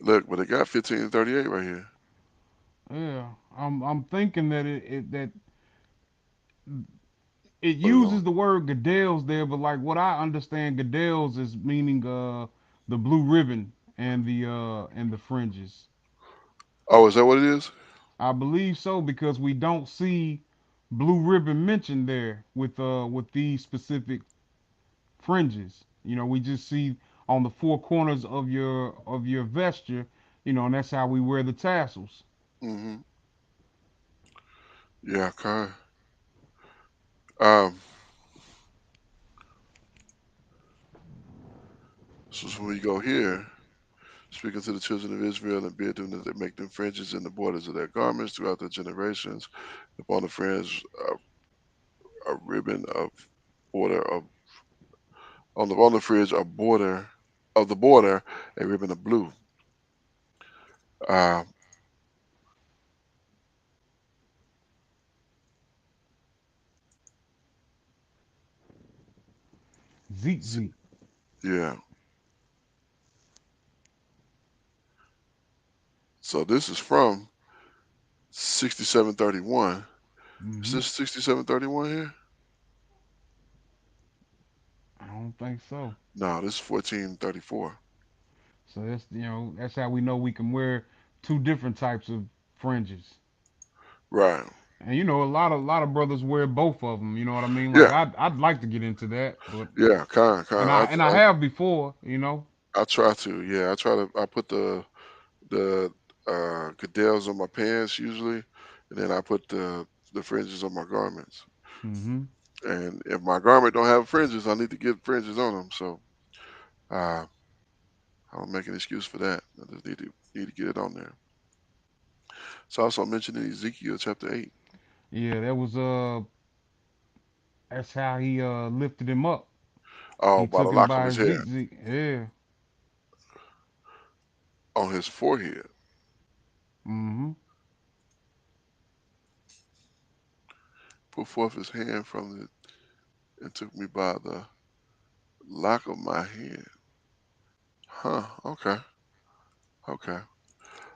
look, but it got 1538 right here. Yeah. I'm thinking that that it What is on? uses the word Goodell's there, but like what I understand Goodell's is meaning the blue ribbon and the fringes. Oh, is that what it is? I believe so because we don't see blue ribbon mentioned there with these specific fringes. We just see on the four corners of your vesture, and that's how we wear the tassels. Mm-hmm. Yeah, okay. Um, so when we go here, speaking to the children of Israel and bid them that they make them fringes in the borders of their garments throughout their generations. Upon the fringe, a ribbon of border of on the fringe, a border of the border, a ribbon of blue. Uh, Zeet zeet. yeah. So this is from 6731. Is Hmm. this 6731 here? I don't think so. No, this is 1434. So that's that's how we know we can wear two different types of fringes. Right. And a lot of brothers wear both of them. You know what I mean? Like Yeah. I'd like to get into that, but Yeah. and Kind. I have before. You know. I try to. Yeah. I try to. I put the cadelles on my pants usually, and then I put the fringes on my garments. Hmm. And if my garment don't have fringes, I need to get fringes on them. So uh, I don't make an excuse for that. I just need to get it on there. It's also mentioned in Ezekiel chapter 8. Yeah, that's how he lifted him up. Oh, He by the took him lock of by his his hair zeke. Yeah. on his forehead. Hmm. Put forth his hand from it and took me by the lock of my head. Huh. Okay. Okay.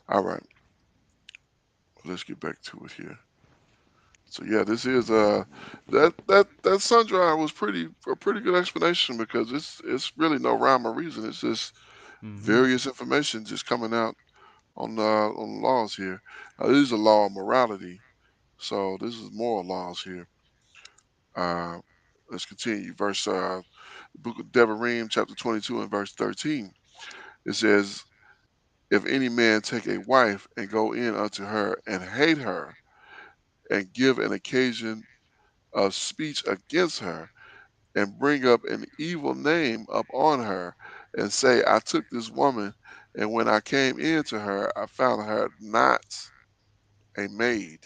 All right. Let's get back to it here. So yeah, this is that sun dryer was a pretty good explanation because it's really no rhyme or reason. It's just Hmm. various information just coming out on the laws here. This is a law of morality, so this is moral laws here. Uh, let's continue. Book of Devarim, chapter 22 and verse 13. It says, "If any man take a wife and go in unto her and hate her and give an occasion of speech against her and bring up an evil name upon her and say, I took this woman, and when I came into her, I found her not a maid,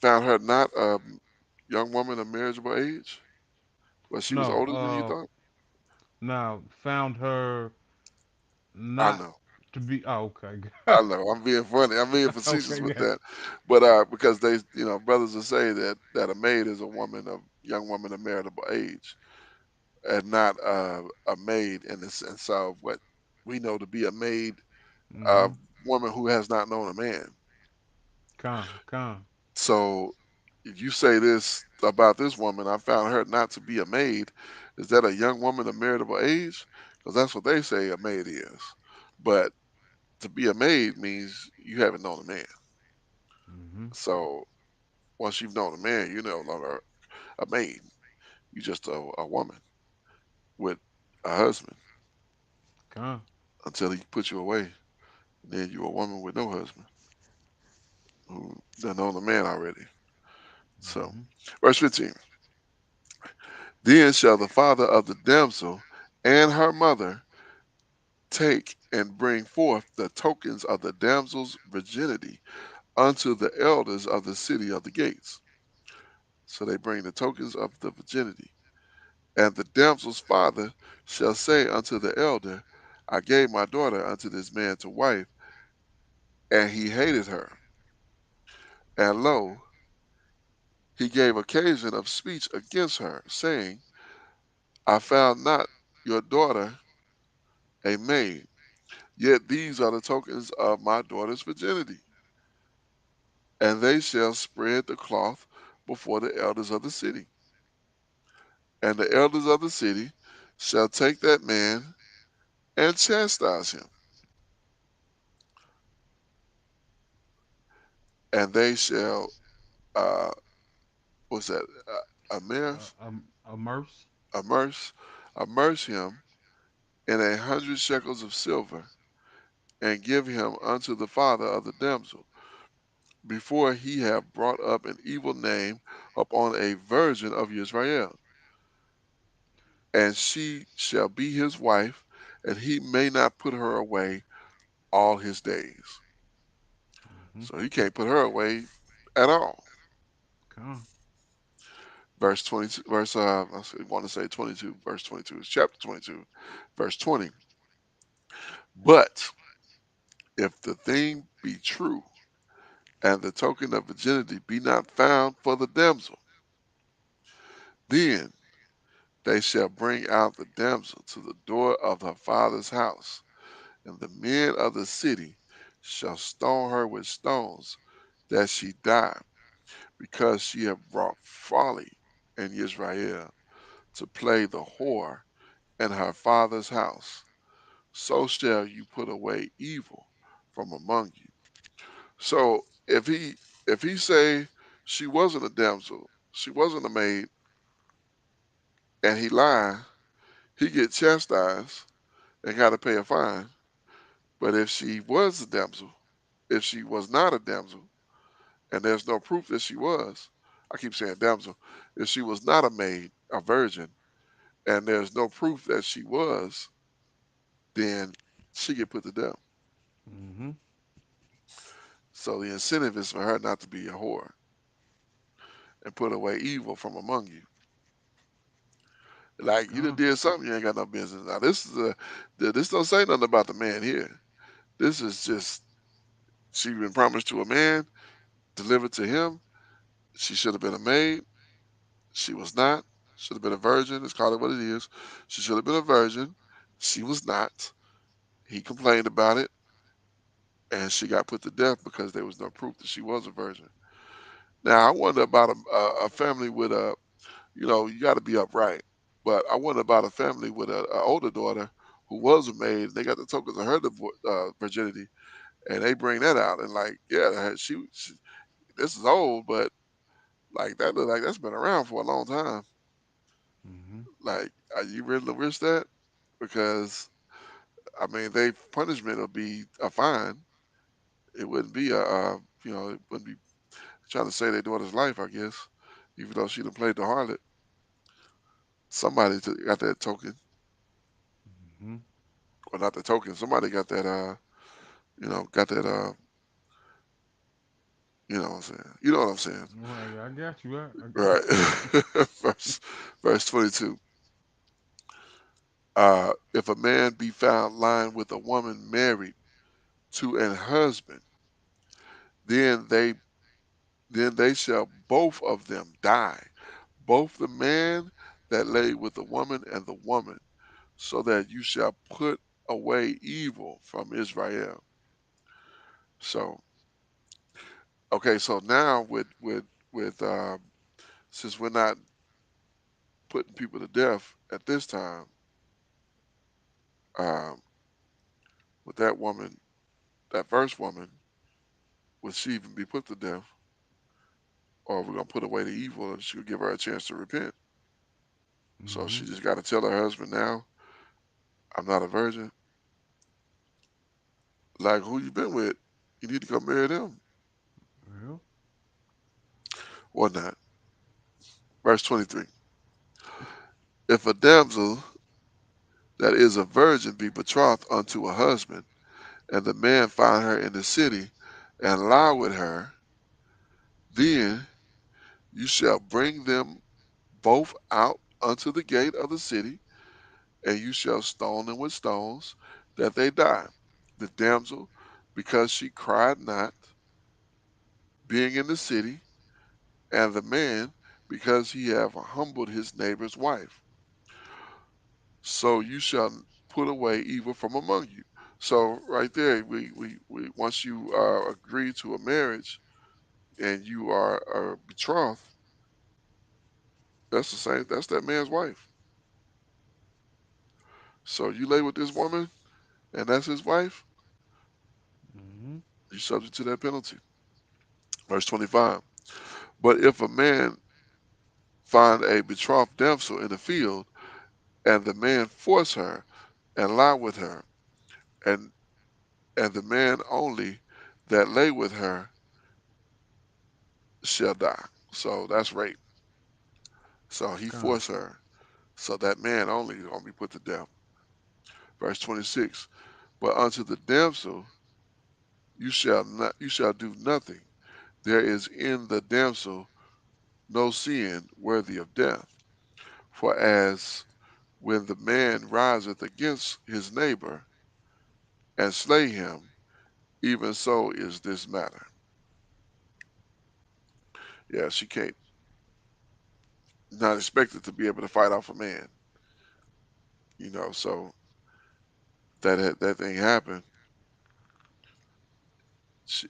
found her not a young woman of marriageable age, but she was No. older than you thought." Now found her I not know. to be. Oh, okay. I know. I'm being funny. I'm being facetious Okay. with Got that, but because brothers will say that a maid is a young woman of marriageable age, and not a maid in the sense of what we know to be a maid, you. a Hmm. woman who has not known a man. Con. So if you say this about this woman, I found her not to be a maid, is that a young woman of marriageable age? Because that's what they say a maid is. But to be a maid means you haven't known a man. Hmm. So once you've known a man, you're no longer a maid. You're just a woman with a husband Con. until he puts you away. And then you're a woman with no husband who done known a man already. So, Hmm. verse 15. Then shall the father of the damsel and her mother take and bring forth the tokens of the damsel's virginity unto the elders of the city of the gates. So they bring the tokens of the virginity. And the damsel's father shall say unto the elder, I gave my daughter unto this man to wife, and he hated her. And lo, he gave occasion of speech against her, saying, I found not your daughter a maid, yet these are the tokens of my daughter's virginity. And they shall spread the cloth before the elders of the city. And the elders of the city shall take that man and chastise him. And they shall, uh, what's that, immerse, Immerse. immerse, immerse him in 100 shekels of silver, and give him unto the father of the damsel, before he have brought up an evil name upon a virgin of Israel. And she shall be his wife, and he may not put her away all his days. Hmm. So he can't put her away at all. Con. Verse 22, want to say 22, verse 22 is chapter 22, verse 20. But if the thing be true, and the token of virginity be not found for the damsel, then they shall bring out the damsel to the door of her father's house, and the men of the city shall stone her with stones, that she die, because she have brought folly in Israel to play the whore in her father's house. So shall you put away evil from among you. So if he say she wasn't a damsel, she wasn't a maid, and he lied, he get chastised and got to pay a fine. But if she was a damsel, if she was not a damsel, and there's no proof that she was, I keep saying damsel, if she was not a maid, a virgin, and there's no proof that she was, then she get put to death. Mm-hmm. So the incentive is for her not to be a whore and put away evil from among you. Like you done Con. did something you ain't got no business. Now this is this don't say nothing about the man here. This is just she been promised to a man, delivered to him. She should have been a maid. She was not. Should have been a virgin. Let's call it what it is. She should have been a virgin. She was not. He complained about it, and she got put to death because there was no proof that she was a virgin. Now I wonder about a family with a, you got to be upright. But I wonder about a family with a older daughter who was a maid. They got the tokens of her virginity, and they bring that out and like, yeah, she this is old, but like that look like that's been around for a long time. Mm-hmm. Like, are you really wish that? Because I mean, they punishment would be a fine. It wouldn't be it wouldn't be trying to say their daughter's life, I guess, even though she done played the harlot. Somebody got that token, Mm-hmm. or not the token. Somebody got that, got that, you know what I'm saying. You know what I'm saying, Right, I got you. right? verse, verse 22. If a man be found lying with a woman married to an husband, then they shall both of them die, both the man that lay with the woman and the woman, so that you shall put away evil from Israel. So okay, so now with since we're not putting people to death at this time, um, with that woman, that first woman, would she even be put to death, or we're gonna put away the evil and she'll give her a chance to repent? So Mm-hmm. she just got to tell her husband now, I'm not a virgin. Like who you been with? You need to go marry them Well. or not. Verse 23. If a damsel that is a virgin be betrothed unto a husband, and the man find her in the city, and lie with her, then you shall bring them both out unto the gate of the city, and you shall stone them with stones, that they die. The damsel, because she cried not, being in the city, and the man, because he have humbled his neighbor's wife. So you shall put away evil from among you. So right there, we once you agree to a marriage and you are betrothed, that's the same. That's that man's wife. So you lay with this woman, and that's his wife. Mm-hmm. You're subject to that penalty. Verse 25. But if a man find a betrothed damsel in the field, and the man force her and lie with her, and the man only that lay with her shall die. So that's rape. So he Con. forced her. So that man only is going to be put to death. Verse 26. But unto the damsel you shall do nothing. There is in the damsel no sin worthy of death. For as when the man riseth against his neighbor and slay him, even so is this matter. Yeah, she can't, not expected to be able to fight off a man. So that thing happened,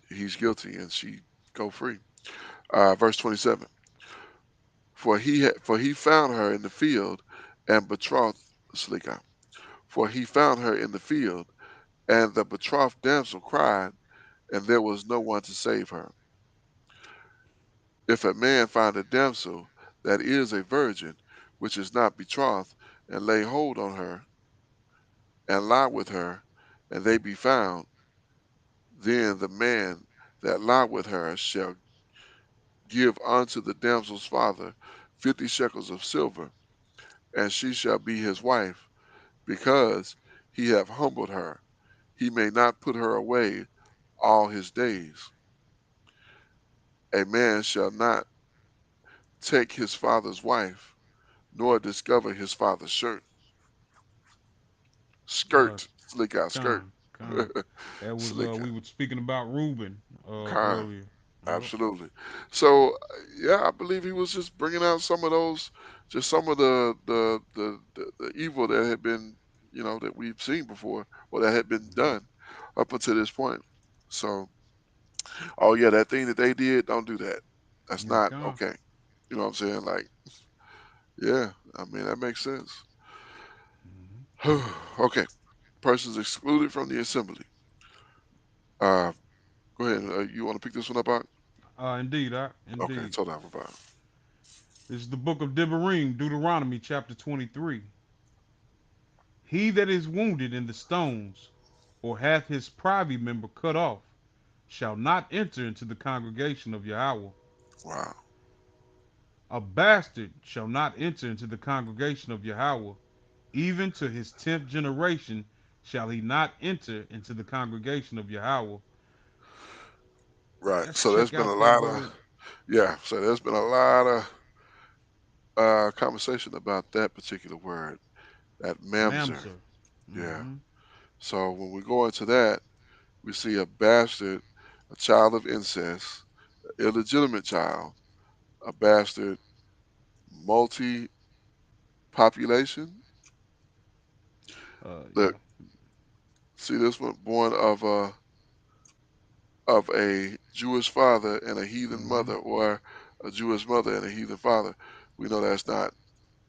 he's guilty, and she go free. Verse 27. For he found her in the field and betrothed Slika. For he found her in the field, and the betrothed damsel cried, and there was no one to save her. If a man find a damsel that is a virgin, which is not betrothed, and lay hold on her, and lie with her, and they be found, then the man that lie with her shall give unto the damsel's father 50 shekels of silver, and she shall be his wife, because he have humbled her. He may not put her away all his days. A man shall not take his father's wife, nor discover his father's Uh, skirt, slick out skirt, con. That was slick we out. were speaking about Reuben Con. earlier. Yep. Absolutely. So yeah, I believe he was just bringing out some of those, just some of the evil that had been, that we've seen before, or that had been Hmm. done up until this point. So, oh yeah, that thing that they did, don't do that. That's Yeah, not con. okay. You know what I'm saying? Like, yeah, I mean that makes sense. Hmm. Okay, persons excluded from the assembly. Uh, Go ahead. You want to pick this one up, Art? Indeed, Okay, indeed. tell that about it. This is the book of Deuteronomy, chapter 23. He that is wounded in the stones, or hath his privy member cut off, shall not enter into the congregation of Yahweh. Wow. A bastard shall not enter into the congregation of Yahweh. Even to his 10th generation shall he not enter into the congregation of Yahweh. Right. Let's So there's check been a out that lot of word yeah. So there's been a lot of conversation about that particular word, that mamzer. mamzer. Yeah. Hmm. So when we go into that, we see a bastard, a child of incest, illegitimate child, a bastard, multi-population. Yeah. Look, see this one, born of a Jewish father and a heathen Hmm. mother, or a Jewish mother and a heathen father. We know that's not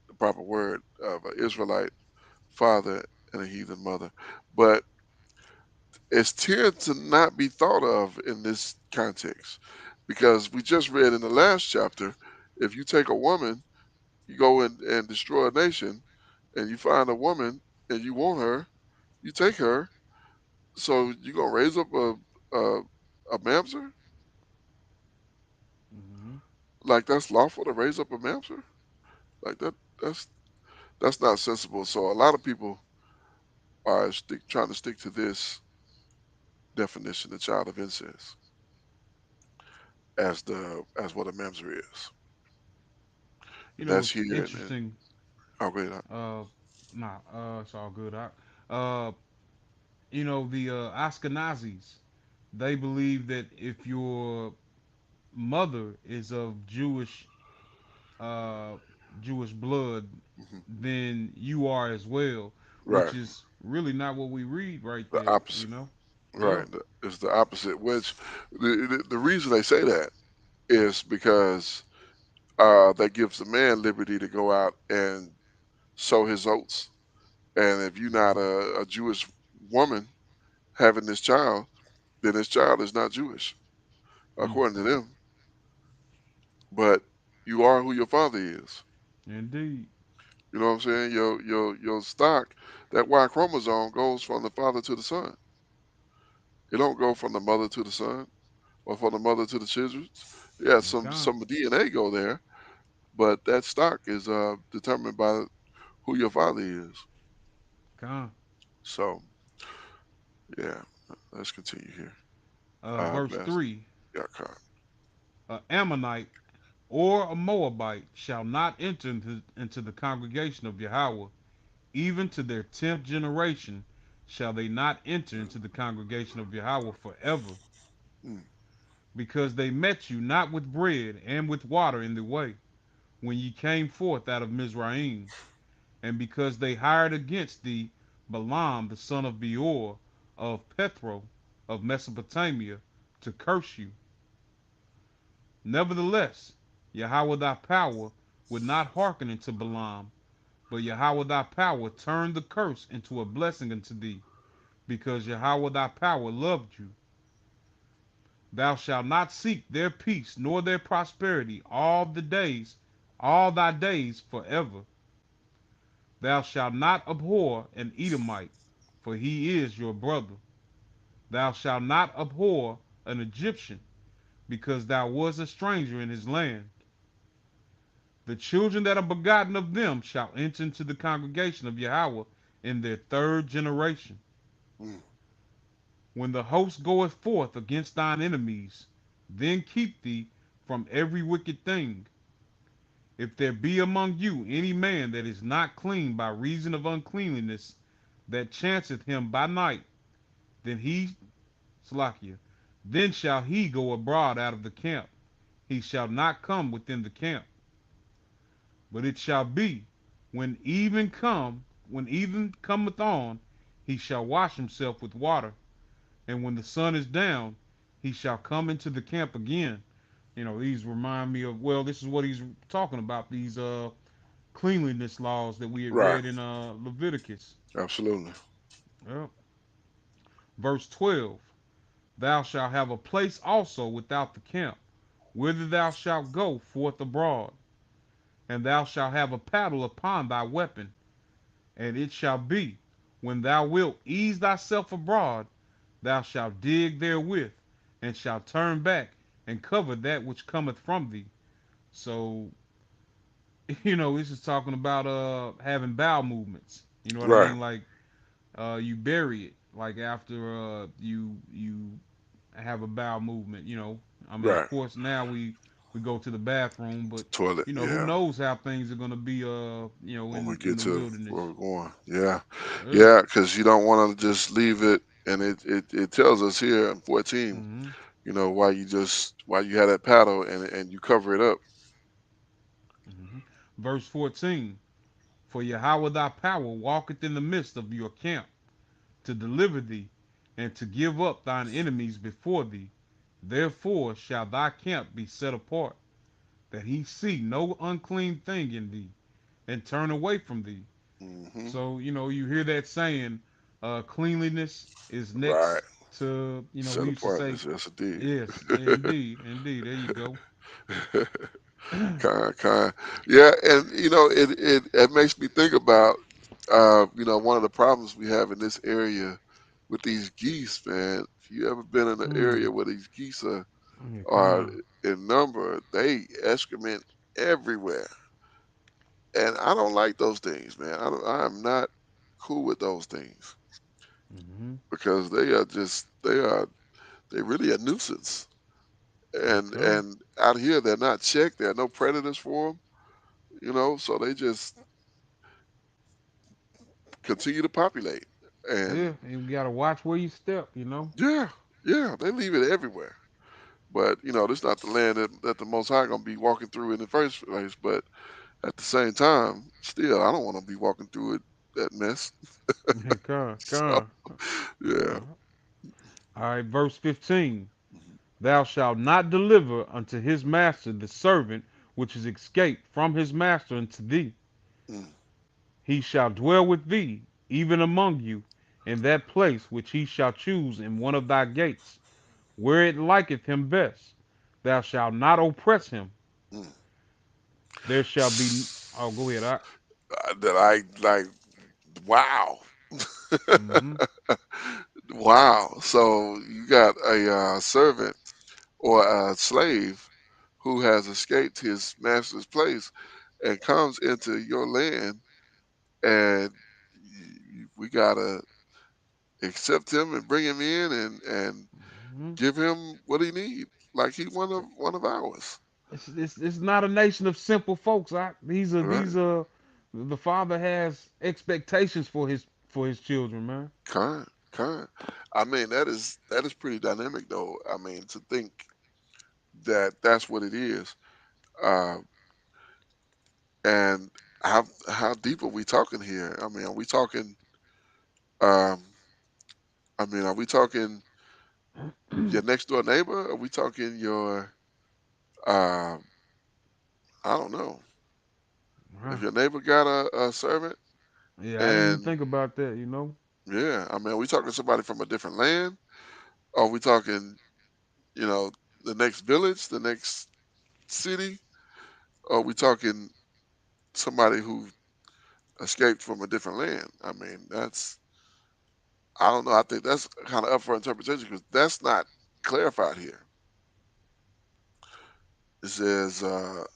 the proper word of an Israelite father and a heathen mother. But it's tend to not be thought of in this context, because we just read in the last chapter, if you take a woman, you go and destroy a nation, and you find a woman and you want her, you take her. So you gonna raise up a mamzer? Hmm. Like that's lawful to raise up a mamzer? Like that's that's not sensible. So a lot of people are trying to stick to this definition, the child of incest, as what a mamzer is. You And know, that's it's here and interesting. oh go ahead. Uh, it's all good. Uh, the Ashkenazis, they believe that if your mother is of uh, Jewish blood, Hmm. then you are as well, which Right. is really not what we read right The there. opposite. Yep. Right. It's the opposite. Which the reason they say that is because that gives the man liberty to go out and sow his oats. And if you're not Hmm. a Jewish woman having this child, then this child is not Jewish Mm, according to them. But you are who your father is. indeed. You know what I'm saying? Your stock, that Y chromosome goes from the father to the son. It don't go from the mother to the son or from the mother to the children. Yeah, Con, some DNA go there, but that stock is determined by who your father is. con. So yeah, let's continue here. Verse Best 3. got caught. A Ammonite or a Moabite shall not enter into the congregation of Yahweh. Even to their 10th generation shall they not enter into the congregation of Yahweh forever, Mm, because they met you not with bread and with water in the way, when ye came forth out of Mizraim, and because they hired against thee Balaam the son of Beor of Pethro of Mesopotamia to curse you. Nevertheless, Yahweh thy power would not hearken unto Balaam, but Yahweh thy power turned the curse into a blessing unto thee, because Yahweh thy power loved you. Thou shalt not seek their peace nor their prosperity all thy days forever. Thou shalt not abhor an Edomite, for he is your brother. Thou shalt not abhor an Egyptian, because thou wast a stranger in his land. The children that are begotten of them shall enter into the congregation of Yahweh in their third generation. mm, When the host goeth forth against thine enemies, then keep thee from every wicked thing. If there be among you any man that is not clean by reason of uncleanliness, that chanceth him by night, then he, Slakia, then shall he go abroad out of the camp. He shall not come within the camp. But it shall be, when even cometh on, he shall wash himself with water, and when the sun is down, he shall come into the camp again. These remind me of, well, this is what he's talking about, these cleanliness laws that we had right. read in Leviticus. Absolutely. Well, verse 12, thou shalt have a place also without the camp, whither thou shalt go forth abroad, and thou shalt have a paddle upon thy weapon. And it shall be, when thou wilt ease thyself abroad, thou shalt dig therewith, and shalt turn back and cover that which cometh from thee. So, this is talking about having bowel movements. You know what I Right. mean? Like you bury it, like after you have a bowel movement. I mean, of Right. course now we go to the bathroom, but Toilet. who Yeah. knows how things are gonna be When we in get the to where wilderness. we're going. Yeah. Yeah. Yeah. Because you don't want to just leave it. And it tells us here in 14, Mm-hmm. why you had that paddle and you cover it up. Mm-hmm. Verse 14. For Yahweh thy power walketh in the midst of your camp, to deliver thee, and to give up thine enemies before thee. Therefore shall thy camp be set apart, that he see no unclean thing in thee, and turn away from thee. Hmm. So, you hear that saying, cleanliness is Right. next to, we Set used to say, apartness. Yes, indeed. yes, indeed, indeed, there you go. Kind. Yeah, and it makes me think about one of the problems we have in this area with these geese, man. If you ever been in an Mm, area where these geese yeah, are con. in number, they excrement everywhere, and I don't like those things, man. I am not cool with those things Mm-hmm. because they really a nuisance, Yeah, and con. out here they're not checked. There are no predators for them, so they just continue to populate. And Yeah, you gotta watch where you step. yeah, yeah, they leave it everywhere. But this is not the land that the Most High gonna be walking through in the first place. But at the same time, still, I don't want to be walking through that mess. Con, So con. yeah, Uh-huh. All right, verse 15. Thou shalt not deliver unto his master the servant which is escaped from his master unto thee. mm, He shall dwell with thee, even among you, in that place which he shall choose in one of thy gates, where it liketh him best. Thou shalt not oppress him. mm. There shall be. Oh, go ahead. That I like. Wow, Mm-hmm. wow. So you got a servant or a slave who has escaped his master's place and comes into your land, and we gotta accept him and bring him in and Mm-hmm. give him what he needs, like he one of ours. It's not a nation of simple folks. Right? The father has expectations for his children, man. Kind. I mean, that is pretty dynamic, though. I mean, to think that that's what it is, uh, and how deep are we talking here? I mean, are we talking? Um, I mean, are we talking your next door neighbor? Are we talking your uh, I don't know. Huh. If your neighbor got a servant, Yeah, I didn't even and think about that. You know. yeah, I mean, are we talking somebody from a different land? Are we talking, you know, the next village, the next city? Or are we talking somebody who escaped from a different land? I mean, I don't know. I think that's kind of up for interpretation because that's not clarified here. It says, no,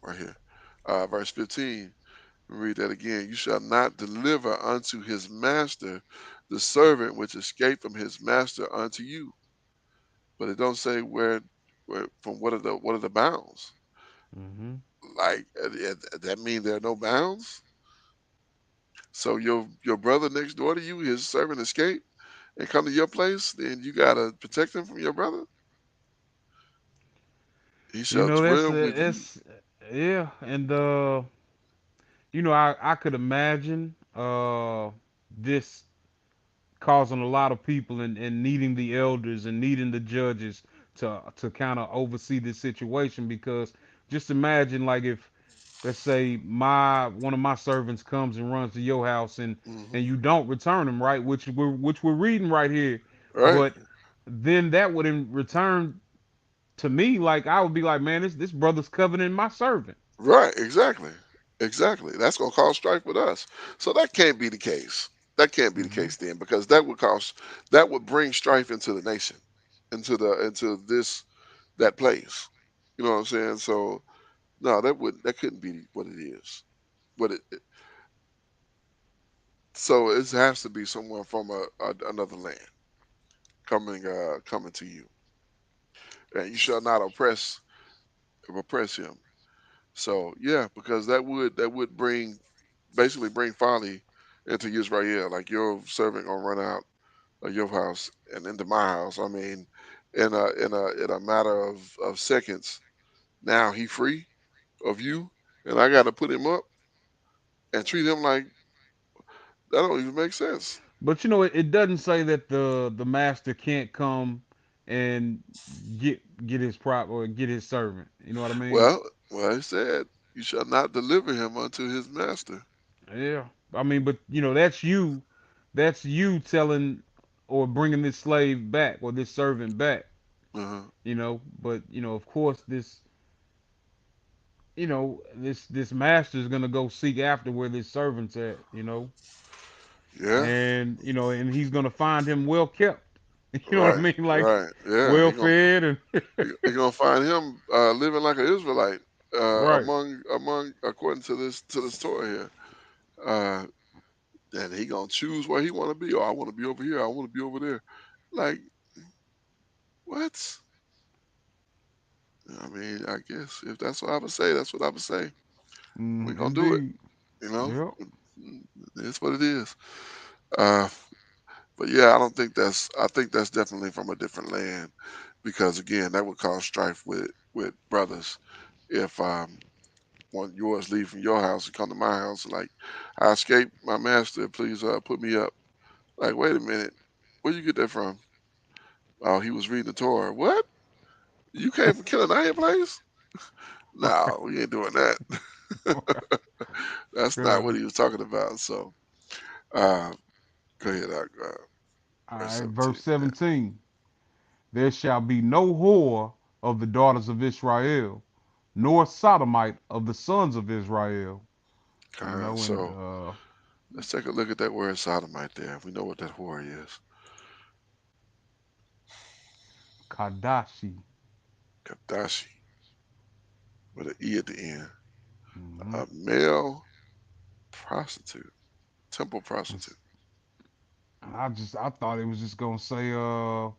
right here, verse 15. Read that again. You shall not deliver unto his master the servant which escaped from his master unto you. But it don't say where from what are the bounds. Hmm. Like that mean there are no bounds. So your brother next door to you, his servant escaped and come to your place, then you gotta protect him from your brother. He You shall know, dwell with you. yeah, and I could imagine this causing a lot of people and needing the elders and needing the judges to kind of oversee this situation because just imagine like if let's say my one of my servants comes and runs to your house Hmm. and you don't return him, right, which we're reading right here, Right, but then that would in return to me, like I would be like, man, this brother's covenanting my servant. right, exactly, exactly. That's gonna cause strife with us. So that can't be the case. That can't be the Hmm. case then, because that would bring strife into the nation, into this that place. You know what I'm saying? So no, that couldn't be what it is. But so it has to be someone from another land coming to you, and you shall not oppress him. So yeah, because that would bring folly into Israel. Like your servant gonna run out of your house and into my house. I mean, in a matter of seconds, now he free of you, and I got to put him up and treat him like that don't even make sense. But it doesn't say that the master can't come and get his prop or get his servant. You know what I mean? Well, well, he said, "You shall not deliver him unto his master." Yeah. I mean, but that's you telling or bringing this slave back or this servant back. Uh-huh. But of course this master is gonna go seek after where this servant's at. Yeah. And he's gonna find him well kept. You know what I Right. mean? Like Right. Yeah. well fed and He gonna find him living like an Israelite right. among according to this Torah here. Uh, and he gonna choose where he want to be. Oh, I want to be over here. I want to be over there. Like what? I mean, I guess if that's what I would say, that's what I would say. We gonna do it. Indeed. You know, Yep. it's what it is. Uh, but yeah, I don't think that's. I think that's definitely from a different land, because again, that would cause strife with brothers if one yours leave from your house and come to my house like I escaped my master, please put me up. Like, wait a minute, where you get that from? Oh, he was reading the Torah. What? You came from Killing Place? No, we ain't doing that. That's not what God. he was talking about. So uh go ahead, All verse right, verse 17. Yeah. 17. There shall be no whore of the daughters of Israel, nor sodomite of the sons of Israel. And So let's take a look at that word sodomite there. We know what that whore is. Kadashi. Kadashi with an E at the end. Hmm. A male prostitute, temple prostitute. I thought it was just gonna say uh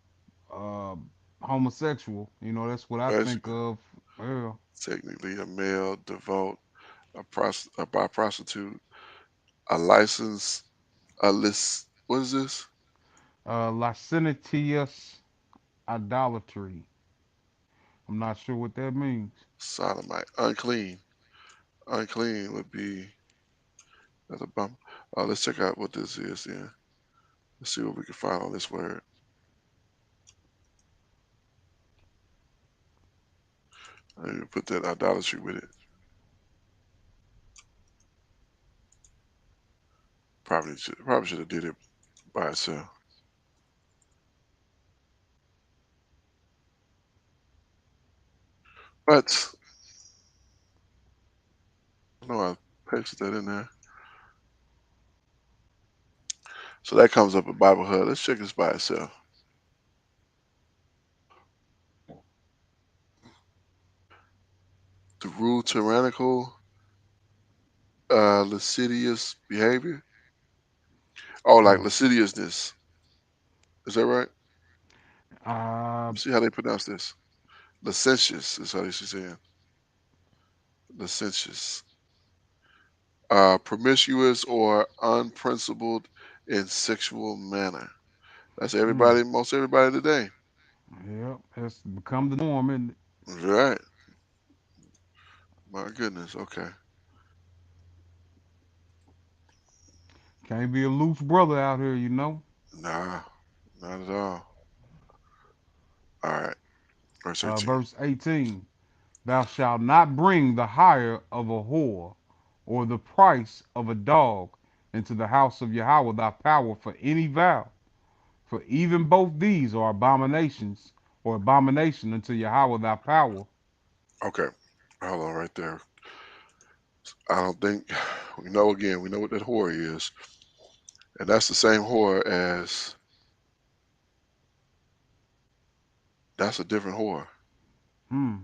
homosexual. That's what I think Basically, of. Yeah. technically a male devout, a by prostitute, a license, a list. What is this? Licentious idolatry. I'm not sure what that means. Sodomite, unclean. Unclean would be That's a bum. Let's check out what this is then. Let's see what we can find on this word. I need to put that idolatry with it. Probably should have did it by itself. But I know I pasted that in there. So that comes up in Bible Hub. Let's check this by itself. The rule tyrannical, lascivious behavior. Oh, like Hmm. lasciviousness. Is that right? Uh, Let's see how they pronounce this. Licentious is how they should say it. Licentious. Promiscuous or unprincipled in sexual manner. That's hmm. everybody, most everybody today. Yep, that's become the norm, and Right. My goodness. Okay. can't be a loose brother out here, you know. Nah, not at all. All right. Verse 18. Verse 18. Thou shalt not bring the hire of a whore or the price of a dog into the house of Yahweh thy power for any vow. For even both these are abominations or abomination unto Yahweh thy power. Okay. Hold on right there. I don't think we know again. We know what that whore is, and that's the same whore as that's a different whore. Hmm.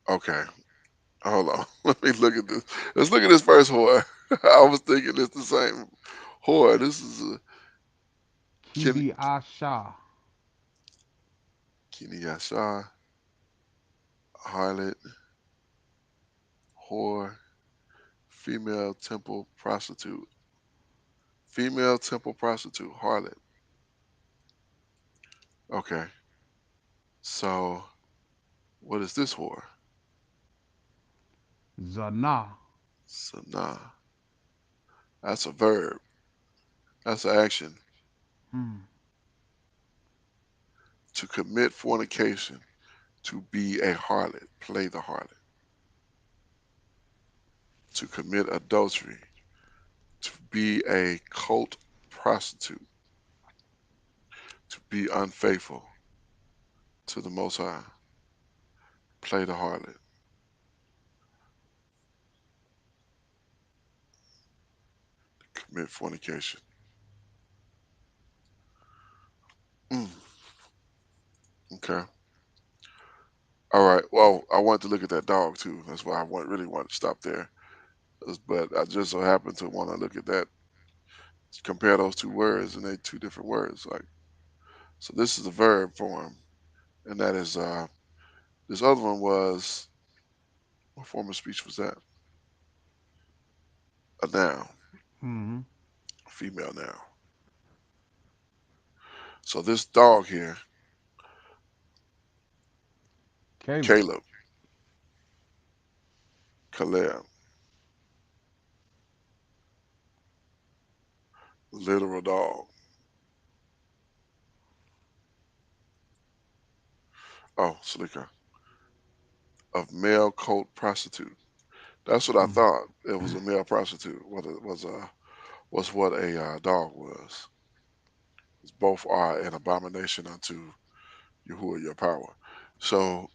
Okay. Hold on. Let me look at this. Let's look at this first whore. I was thinking it's the same whore. This is a Ken, Kili Asha. Kiniyasha, harlot, whore, female temple prostitute. Female temple prostitute, harlot. Okay. So what is this whore? Zana. So nah. That's a verb. That's an action. Hmm. To commit fornication. To be a harlot. Play the harlot. To commit adultery. To be a cult prostitute. To be unfaithful to the Most High. Play the harlot. Commit fornication. Mm, okay. All right. Well, I wanted to look at that dog too. That's why really wanted to stop there. But I just so happened to want to look at that, compare those two words, and they two different words. Like so, this is the verb form, and that is this other one was what form of speech was that? A noun, Hmm. a female noun. So this dog here, Caleb. Caleb, Caleb, literal dog. Oh, Salika, of male cult prostitute. That's what I Hmm. thought. It was a male prostitute. What it was what a dog was. Both are an abomination unto Yahuwah your power. So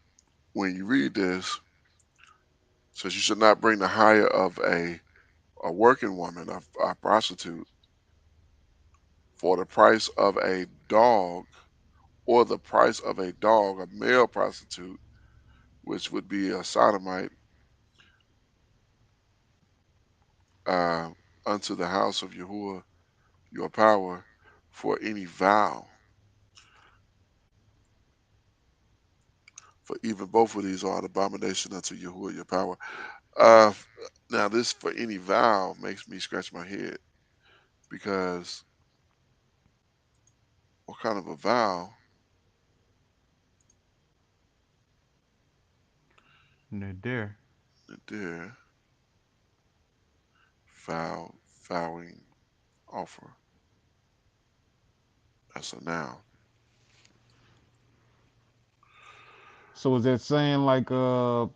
when you read this, it says you should not bring the hire of a working woman, a prostitute, for the price of a dog, or the price of a dog, a male prostitute, which would be a sodomite, uh, unto the house of Yahuwah your power, for any vow. For even both of these are an abomination unto Yahuwah your power. Uh, Now this for any vow makes me scratch my head because what kind of a vow? And they're there. There, vow, vowing, offer. That's a noun. So is that saying like well,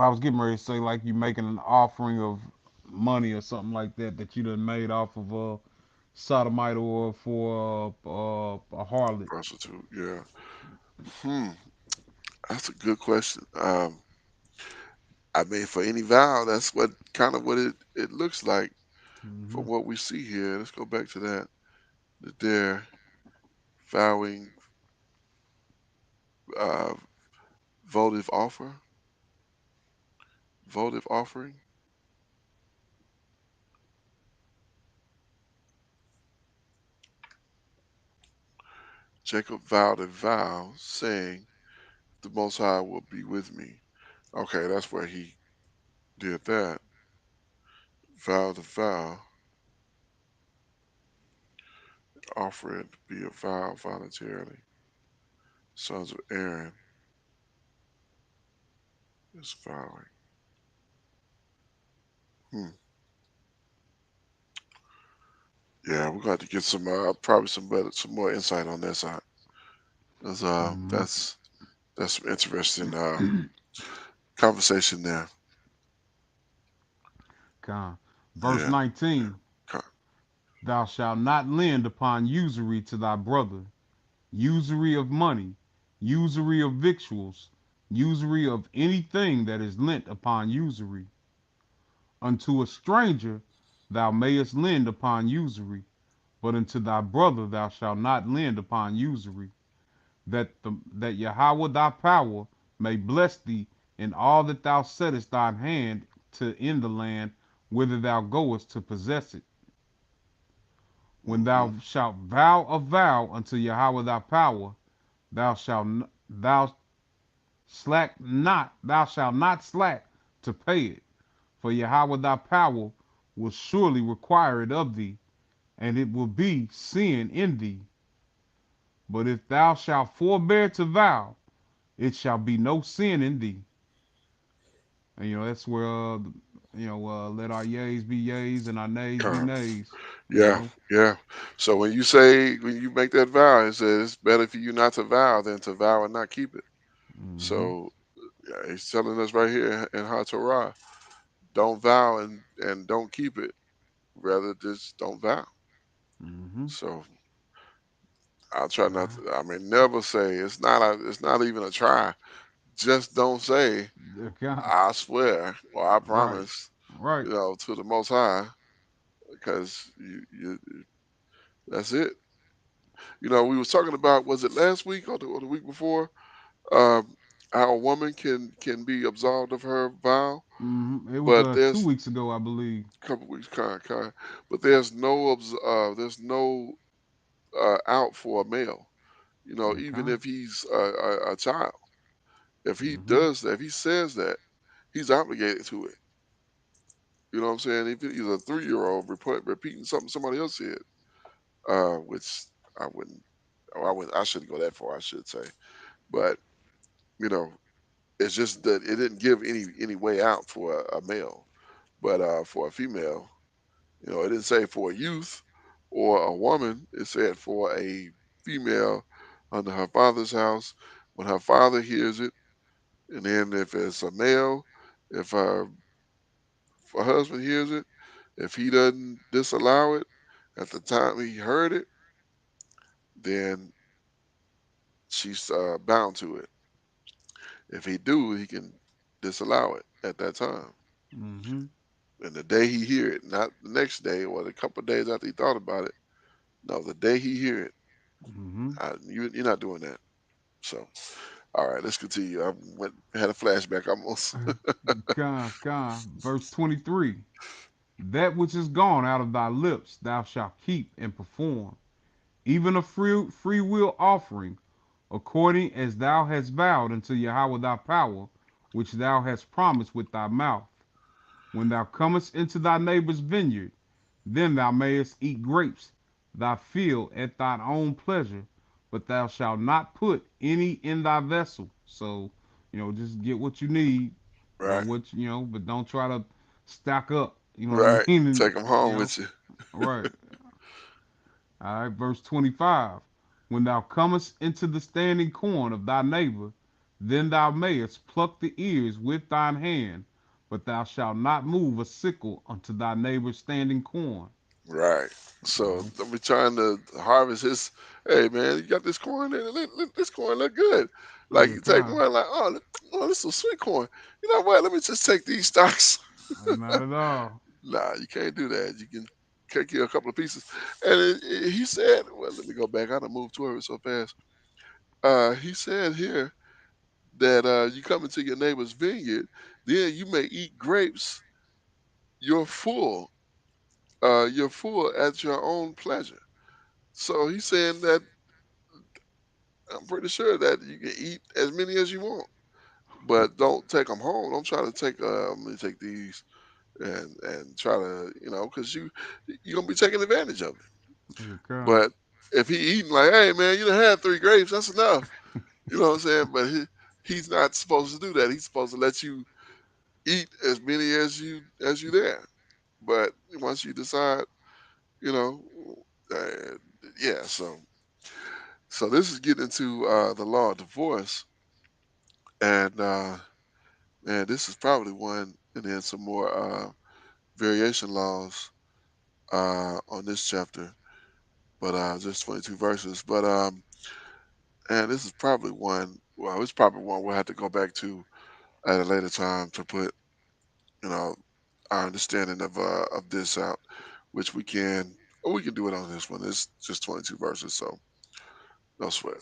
I was getting ready to say like you making an offering of money or something like that you done made off of a sodomite or for a harlot. Prostitute. Yeah. Hmm. That's a good question. I mean, for any vow, that's what kind of what it looks like Mm-hmm. from what we see here. Let's go back to that. That they're vowing uh, votive offer, votive offering. Jacob vowed a vow, saying, "The Most High will be with me." Okay, that's where he did that. Vowed a vow, offer it to be a vow voluntarily. Sons of Aaron is vowing. Hmm. Yeah, we're going to get some probably some more insight on that side. 'Cause, Mm-hmm. that's some interesting conversation there. Con. Verse Yeah. 19. Okay. Thou shalt not lend upon usury to thy brother, usury of money, usury of victuals, usury of anything that is lent upon usury. Unto a stranger thou mayest lend upon usury, but unto thy brother thou shalt not lend upon usury, that Yahweh thy power may bless thee in all that thou settest thine hand to in the land whither thou goest to possess it. When Hmm. thou shalt vow a vow unto Yahweh thy power, thou shalt thou thou shalt not slack to pay it, for Yahweh thy power will surely require it of thee, and it will be sin in thee. But if thou shalt forbear to vow, it shall be no sin in thee. And that's where let our yeas be yeas and our nays be Con. nays. You Yeah, know. yeah. So when you make that vow, it says it's better for you not to vow than to vow and not keep it. Mm-hmm. So yeah, he's telling us right here in HaTorah, don't vow and don't keep it. Rather, just don't vow. Mm-hmm. So I'll try not God. to. I mean, never say it's not even a try. Just don't say God. I swear or I Right. promise. Right. To the Most High, because you that's it. We was talking about, was it last week or the week before? Um, how a woman can be absolved of her vow, Mm-hmm. It was but 2 weeks ago, I believe. a couple weeks kind, but there's no out for a male. Even Okay. if he's a child, if he Mm-hmm. does that, if he says that, he's obligated to it. You know what I'm saying? If he's a 3-year old repeating something somebody else said, which I wouldn't, I shouldn't go that far. I should say, but you know, it's just that it didn't give any way out for a male, but for a female, it didn't say for a youth or a woman. It said for a female under her father's house when her father hears it, and then if it's a male, if her husband hears it, if he doesn't disallow it at the time he heard it, then she's bound to it. If he do, he can disallow it at that time. Mm-hmm. And the day he hear it, not the next day or a couple of days after he thought about it. No, the day he hear it, Mm-hmm. you're not doing that. So, all right, let's continue. I had a flashback almost. Verse 23. That which is gone out of thy lips thou shalt keep and perform, even a free will offering, according as thou hast vowed unto Yahweh thy power, which thou hast promised with thy mouth. When thou comest into thy neighbor's vineyard, then thou mayest eat grapes, thy field at thine own pleasure, but thou shalt not put any in thy vessel. So, just get what you need, Right. but don't try to stack up. You know what I Right. mean? Take them You home know, with you. right. All right, verse 25. When thou comest into the standing corn of thy neighbor, then thou mayest pluck the ears with thine hand, but thou shalt not move a sickle unto thy neighbor's standing corn. Right. All So right. I'm trying to harvest his. Hey man, you got this corn there. This corn look good. Like Yeah, you take kind. one, like oh, this is sweet corn. You know what? Let me just take these stocks. Not at all. Nah, you can't do that. You can take you a couple of pieces. And he said, well, let me go back. I done moved toward it so fast. He said here that you come into your neighbor's vineyard, then you may eat grapes. You're full. You're full at your own pleasure. So he's saying that I'm pretty sure that you can eat as many as you want, but don't take them home. Don't try to take. Let me take these and try to because you're gonna be taking advantage of it. Yeah, kind. But if he eating like, hey man, you done had 3 grapes, that's enough. You know what I'm saying? But he's not supposed to do that. He's supposed to let you eat as many as you there. But once you decide, you know, uh, yeah. So this is getting into the law of divorce, and man, this is probably one, and then some more variation laws on this chapter. But just 22 verses. But and this is probably one. Well, it's probably one we'll have to go back to at a later time to put you know our understanding of this out, which we can. Or we can do it on this one. It's just 22 verses, so no sweat.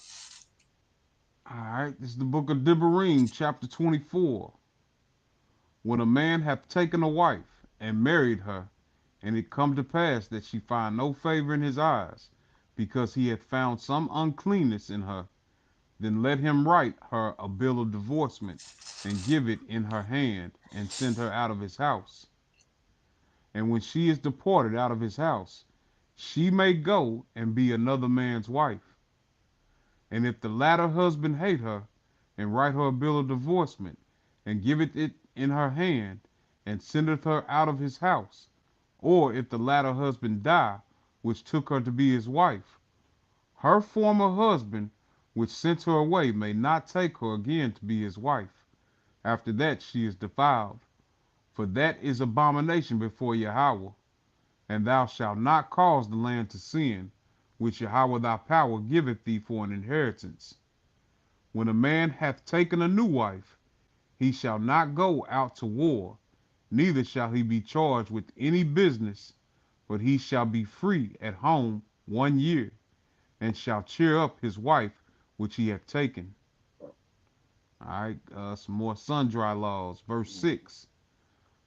All right, this is the book of Devarim, chapter 24. When a man hath taken a wife and married her, and it come to pass that she find no favor in his eyes, because he hath found some uncleanness in her, then let him write her a bill of divorcement, and give it in her hand, and send her out of his house. And when she is departed out of his house, she may go and be another man's wife. And if the latter husband hate her, and write her a bill of divorcement, and giveth it in her hand, and sendeth her out of his house, or if the latter husband die, which took her to be his wife, her former husband, which sent her away, may not take her again to be his wife. After that she is defiled, for that is abomination before Yahweh. And thou shalt not cause the land to sin, which Yahweh thy power giveth thee for an inheritance. When a man hath taken a new wife, he shall not go out to war, neither shall he be charged with any business, but he shall be free at home 1 year, and shall cheer up his wife which he hath taken. All right, some more sundry laws. Verse 6.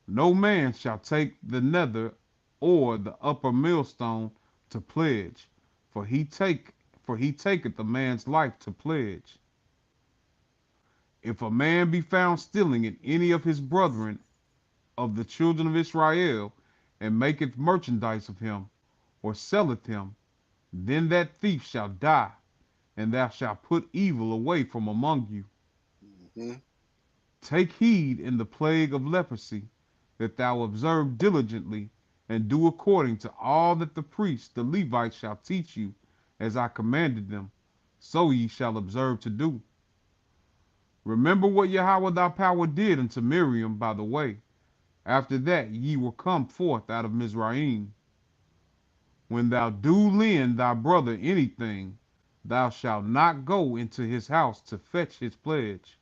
No man shall take the nether or the upper millstone to pledge, for he take for he taketh a man's life to pledge. If a man be found stealing in any of his brethren of the children of Israel, and maketh merchandise of him, or selleth him, then that thief shall die, and thou shalt put evil away from among you. Hmm. Take heed in the plague of leprosy, that thou observe diligently, and do according to all that the priests, the Levites, shall teach you, as I commanded them, so ye shall observe to do. Remember what Yahweh thy power did unto Miriam by the way, after that ye were come forth out of Mizraim. When thou do lend thy brother anything, thou shalt not go into his house to fetch his pledge.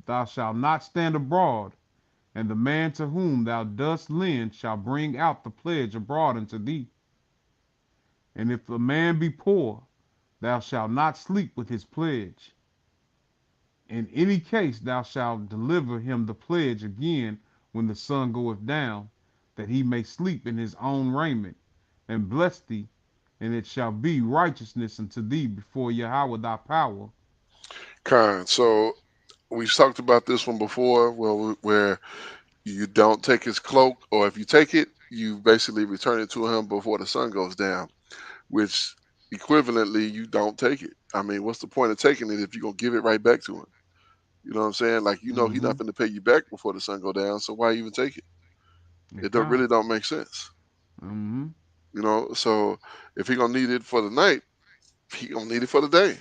Thou shalt not stand abroad, and the man to whom thou dost lend shall bring out the pledge abroad unto thee. And if a man be poor, thou shalt not sleep with his pledge. In any case thou shalt deliver him the pledge again when the sun goeth down, that he may sleep in his own raiment, and bless thee, and it shall be righteousness unto thee before Yahweh thy power. Kind. So we've talked about this one before, where you don't take his cloak, or if you take it, you basically return it to him before the sun goes down, which equivalently you don't take it. I mean, what's the point of taking it if you're gonna give it right back to him? You know what I'm saying? Like he's Mm-hmm. not going to pay you back before the sun go down, so why even take it? It It don't can't. really don't make sense. Mm-hmm. So if he gonna need it for the night, he gonna need it for the day.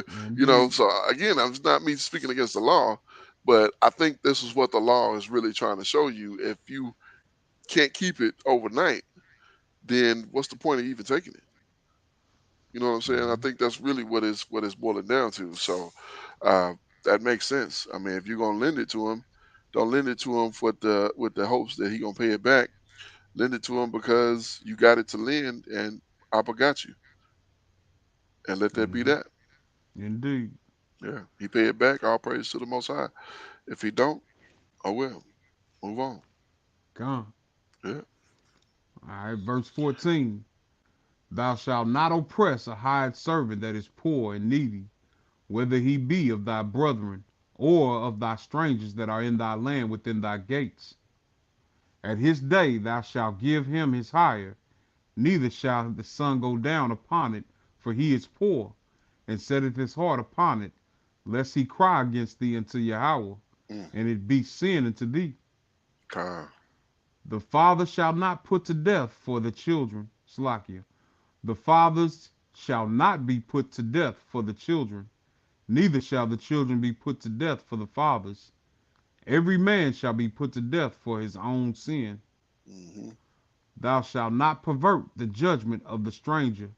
Indeed. So again, I'm not me speaking against the law, but I think this is what the law is really trying to show you. If you can't keep it overnight, then what's the point of even taking it? You know what I'm saying? I Mm-hmm. think that's really what it's boiling down to. So uh, that makes sense. I mean, if you're gonna lend it to him, don't lend it to him with the hopes that he gonna pay it back. Lend it to him because you got it to lend, and Appa got you, and let that be Mm-hmm. that. Indeed. Yeah, he pay it back. All praise to the Most High. If he don't, oh well, move on. Gone. Yeah. All right. Verse 14. Thou shalt not oppress a hired servant that is poor and needy, whether he be of thy brethren, or of thy strangers that are in thy land within thy gates. At his day thou shalt give him his hire, neither shall the sun go down upon it, for he is poor, and setteth his heart upon it, lest he cry against thee unto Yahweh, Mm, and it be sin unto thee. Con. The father shall not put to death for the children. Slakia. The fathers shall not be put to death for the children, neither shall the children be put to death for the fathers. Every man shall be put to death for his own sin. Hmm. Thou shalt not pervert the judgment of the stranger,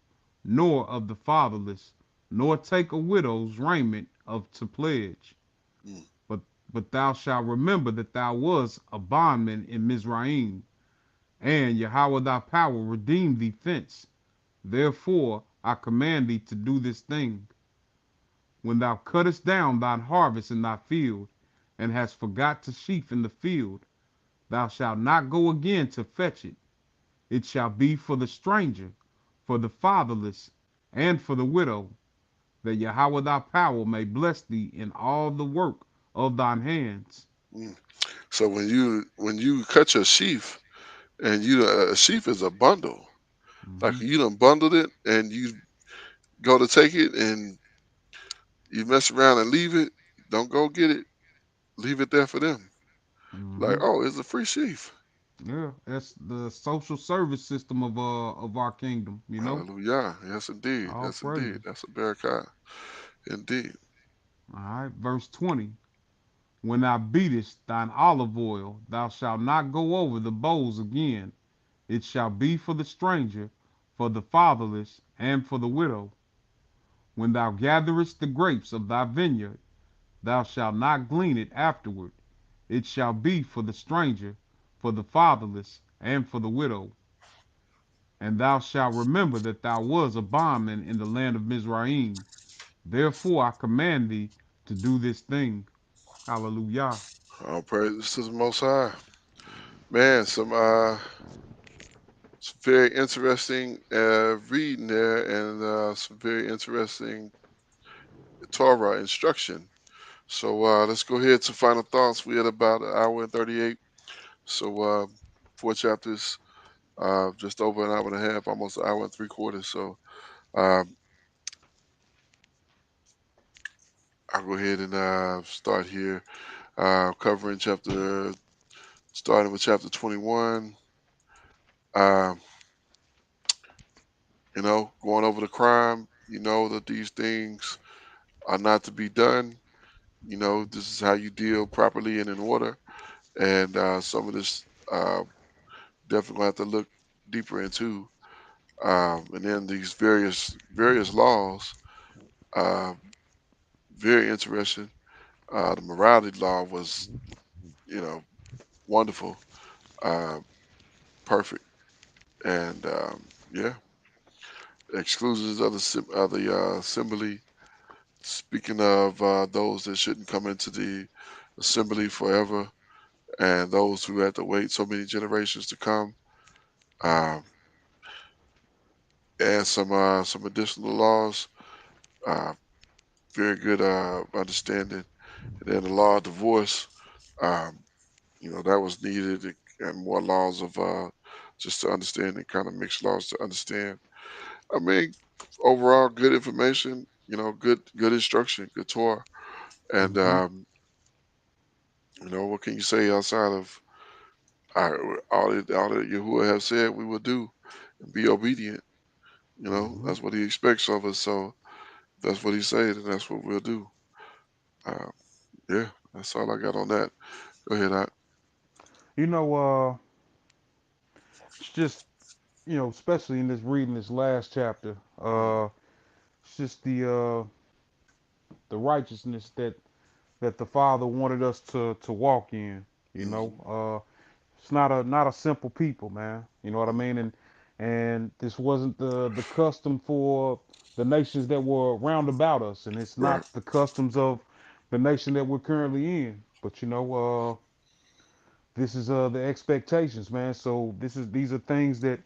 nor of the fatherless, nor take a widow's raiment of to pledge. Mm, But but thou shalt remember that thou wast a bondman in Mizraim, and Yahweh thy power redeemed thee thence. Therefore I command thee to do this thing. When thou cuttest down thine harvest in thy field, and hast forgot to sheaf in the field, thou shalt not go again to fetch it. It shall be for the stranger, for the fatherless, and for the widow, that Yahweh thy power may bless thee in all the work of thine hands. mm. So when you cut your sheaf, and a sheaf is a bundle. Like Mm-hmm. you done bundled it, and you go to take it, and you mess around and leave it. Don't go get it. Leave it there for them. Like, Mm-hmm. oh, it's a free sheaf. Yeah, that's the social service system of our kingdom. Hallelujah. Yes, indeed. All Yes, indeed. praises. That's a barakah. Indeed. All right, verse 20. When thou beatest thine olive oil, thou shalt not go over the bowls again. It shall be for the stranger, for the fatherless, and for the widow. When thou gatherest the grapes of thy vineyard, thou shalt not glean it afterward. It shall be for the stranger, for the fatherless, and for the widow. And thou shalt remember that thou wast a bondman in the land of Mizraim. Therefore I command thee to do this thing. Hallelujah. All praise to the Most High. Man, some very interesting reading there, and some very interesting Torah instruction. So let's go ahead to final thoughts. We had about an hour and 38. So 4 chapters, just over an hour and a half, almost an hour and 3/4. So um, I'll go ahead and start here, covering starting with chapter 21. Uh, going over the crime. You know that these things are not to be done. This is how you deal properly and in order. And some of this definitely gonna have to look deeper into. And then these various laws, uh, very interesting. The morality law was, you know, wonderful, uh, perfect, and yeah, exclusions of the assembly. Speaking of those that shouldn't come into the assembly forever, and those who had to wait so many generations to come, um, and some additional laws. Uh, Very good understanding. And then the law of divorce, um, that was needed, and more laws of just to understand, and kind of mixed laws to understand. I mean, overall, good information. Good instruction, good Torah, and Mm-hmm. what can you say outside of all that Yahuwah have said we will do and be obedient. Hmm. That's what he expects of us. So that's what he said, and that's what we'll do. Uh, yeah, that's all I got on that. Go ahead, You know, it's just especially in this reading this last chapter, mm, it's just the righteousness that the Father wanted us to walk in. mm, It's not a simple people, man. You know what I mean? And this wasn't the custom for the nations that were round about us, and it's right, not the customs of the nation that we're currently in. But this is the expectations, man. So these are things that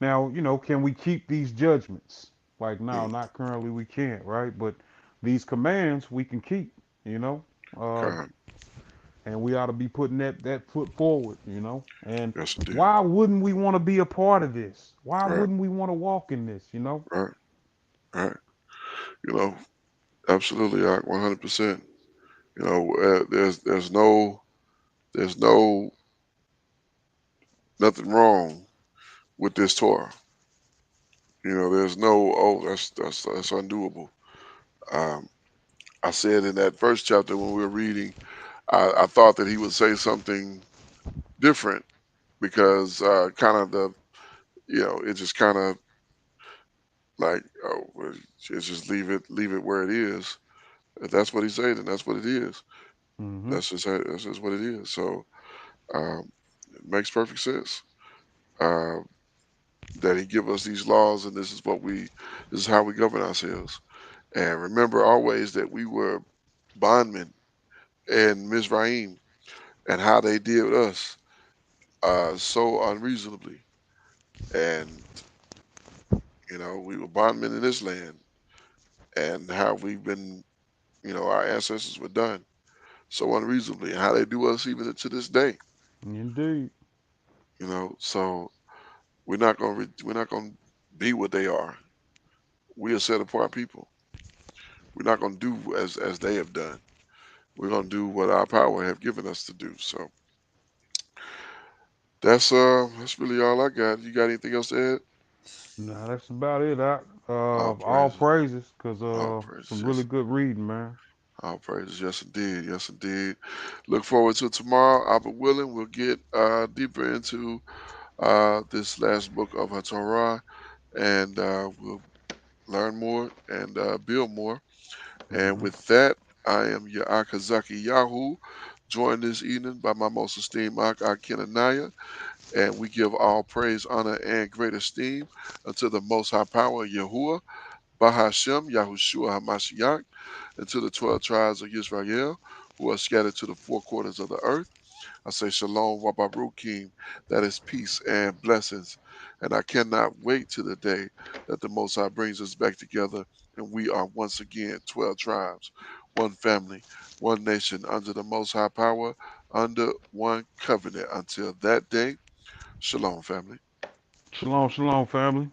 now can we keep these judgments? Like now, mm, not currently we can't, right? But these commands we can keep, you know. Uh, God, and we ought to be putting that foot forward. And yes indeed, why wouldn't we want to be a part of this? Why right, wouldn't we want to walk in this? right, right. You know, absolutely, 100%. There's nothing wrong with this Torah. There's no, oh, that's undoable. Um, I said in that first chapter when we were reading, I thought that he would say something different because kind of it just kind of like, oh, well, just leave it where it is. If that's what he said, then that's what it is. Hmm. That's just what it is. So it makes perfect sense uh, that he give us these laws, and this is how we govern ourselves. And remember always that we were bondmen in Mizraim and how they did us so unreasonably. And we were bondmen in this land, and how we've been, our ancestors were done so unreasonably, and how they do us even to this day. Indeed. So we're not gonna be what they are. We are set apart people. We're not gonna do as they have done. We're gonna do what our power have given us to do. So that's really all I got. You got anything else to add? Nah, that's about it. All All praises. praises, cause All praises. some really Yes. good reading, man. All praises. Yes, indeed. Yes, indeed. Look forward to tomorrow. Abba willing, we'll get deeper into this last book of Torah, and we'll learn more and build more. And Hmm. with that, I am your Akazaki Yahoo, joined this evening by my most esteemed Akenanaya, and we give all praise, honor, and great esteem unto the Most High Power, Yahuwah, Bahashem, Yahushua HaMashiach, and to the 12 tribes of Israel who are scattered to the four quarters of the earth. I say shalom wabarukim, that is peace and blessings. And I cannot wait to the day that the Most High brings us back together and we are once again 12 tribes, one family, one nation under the Most High power, under one covenant. Until that day, shalom, family. Shalom, shalom, family.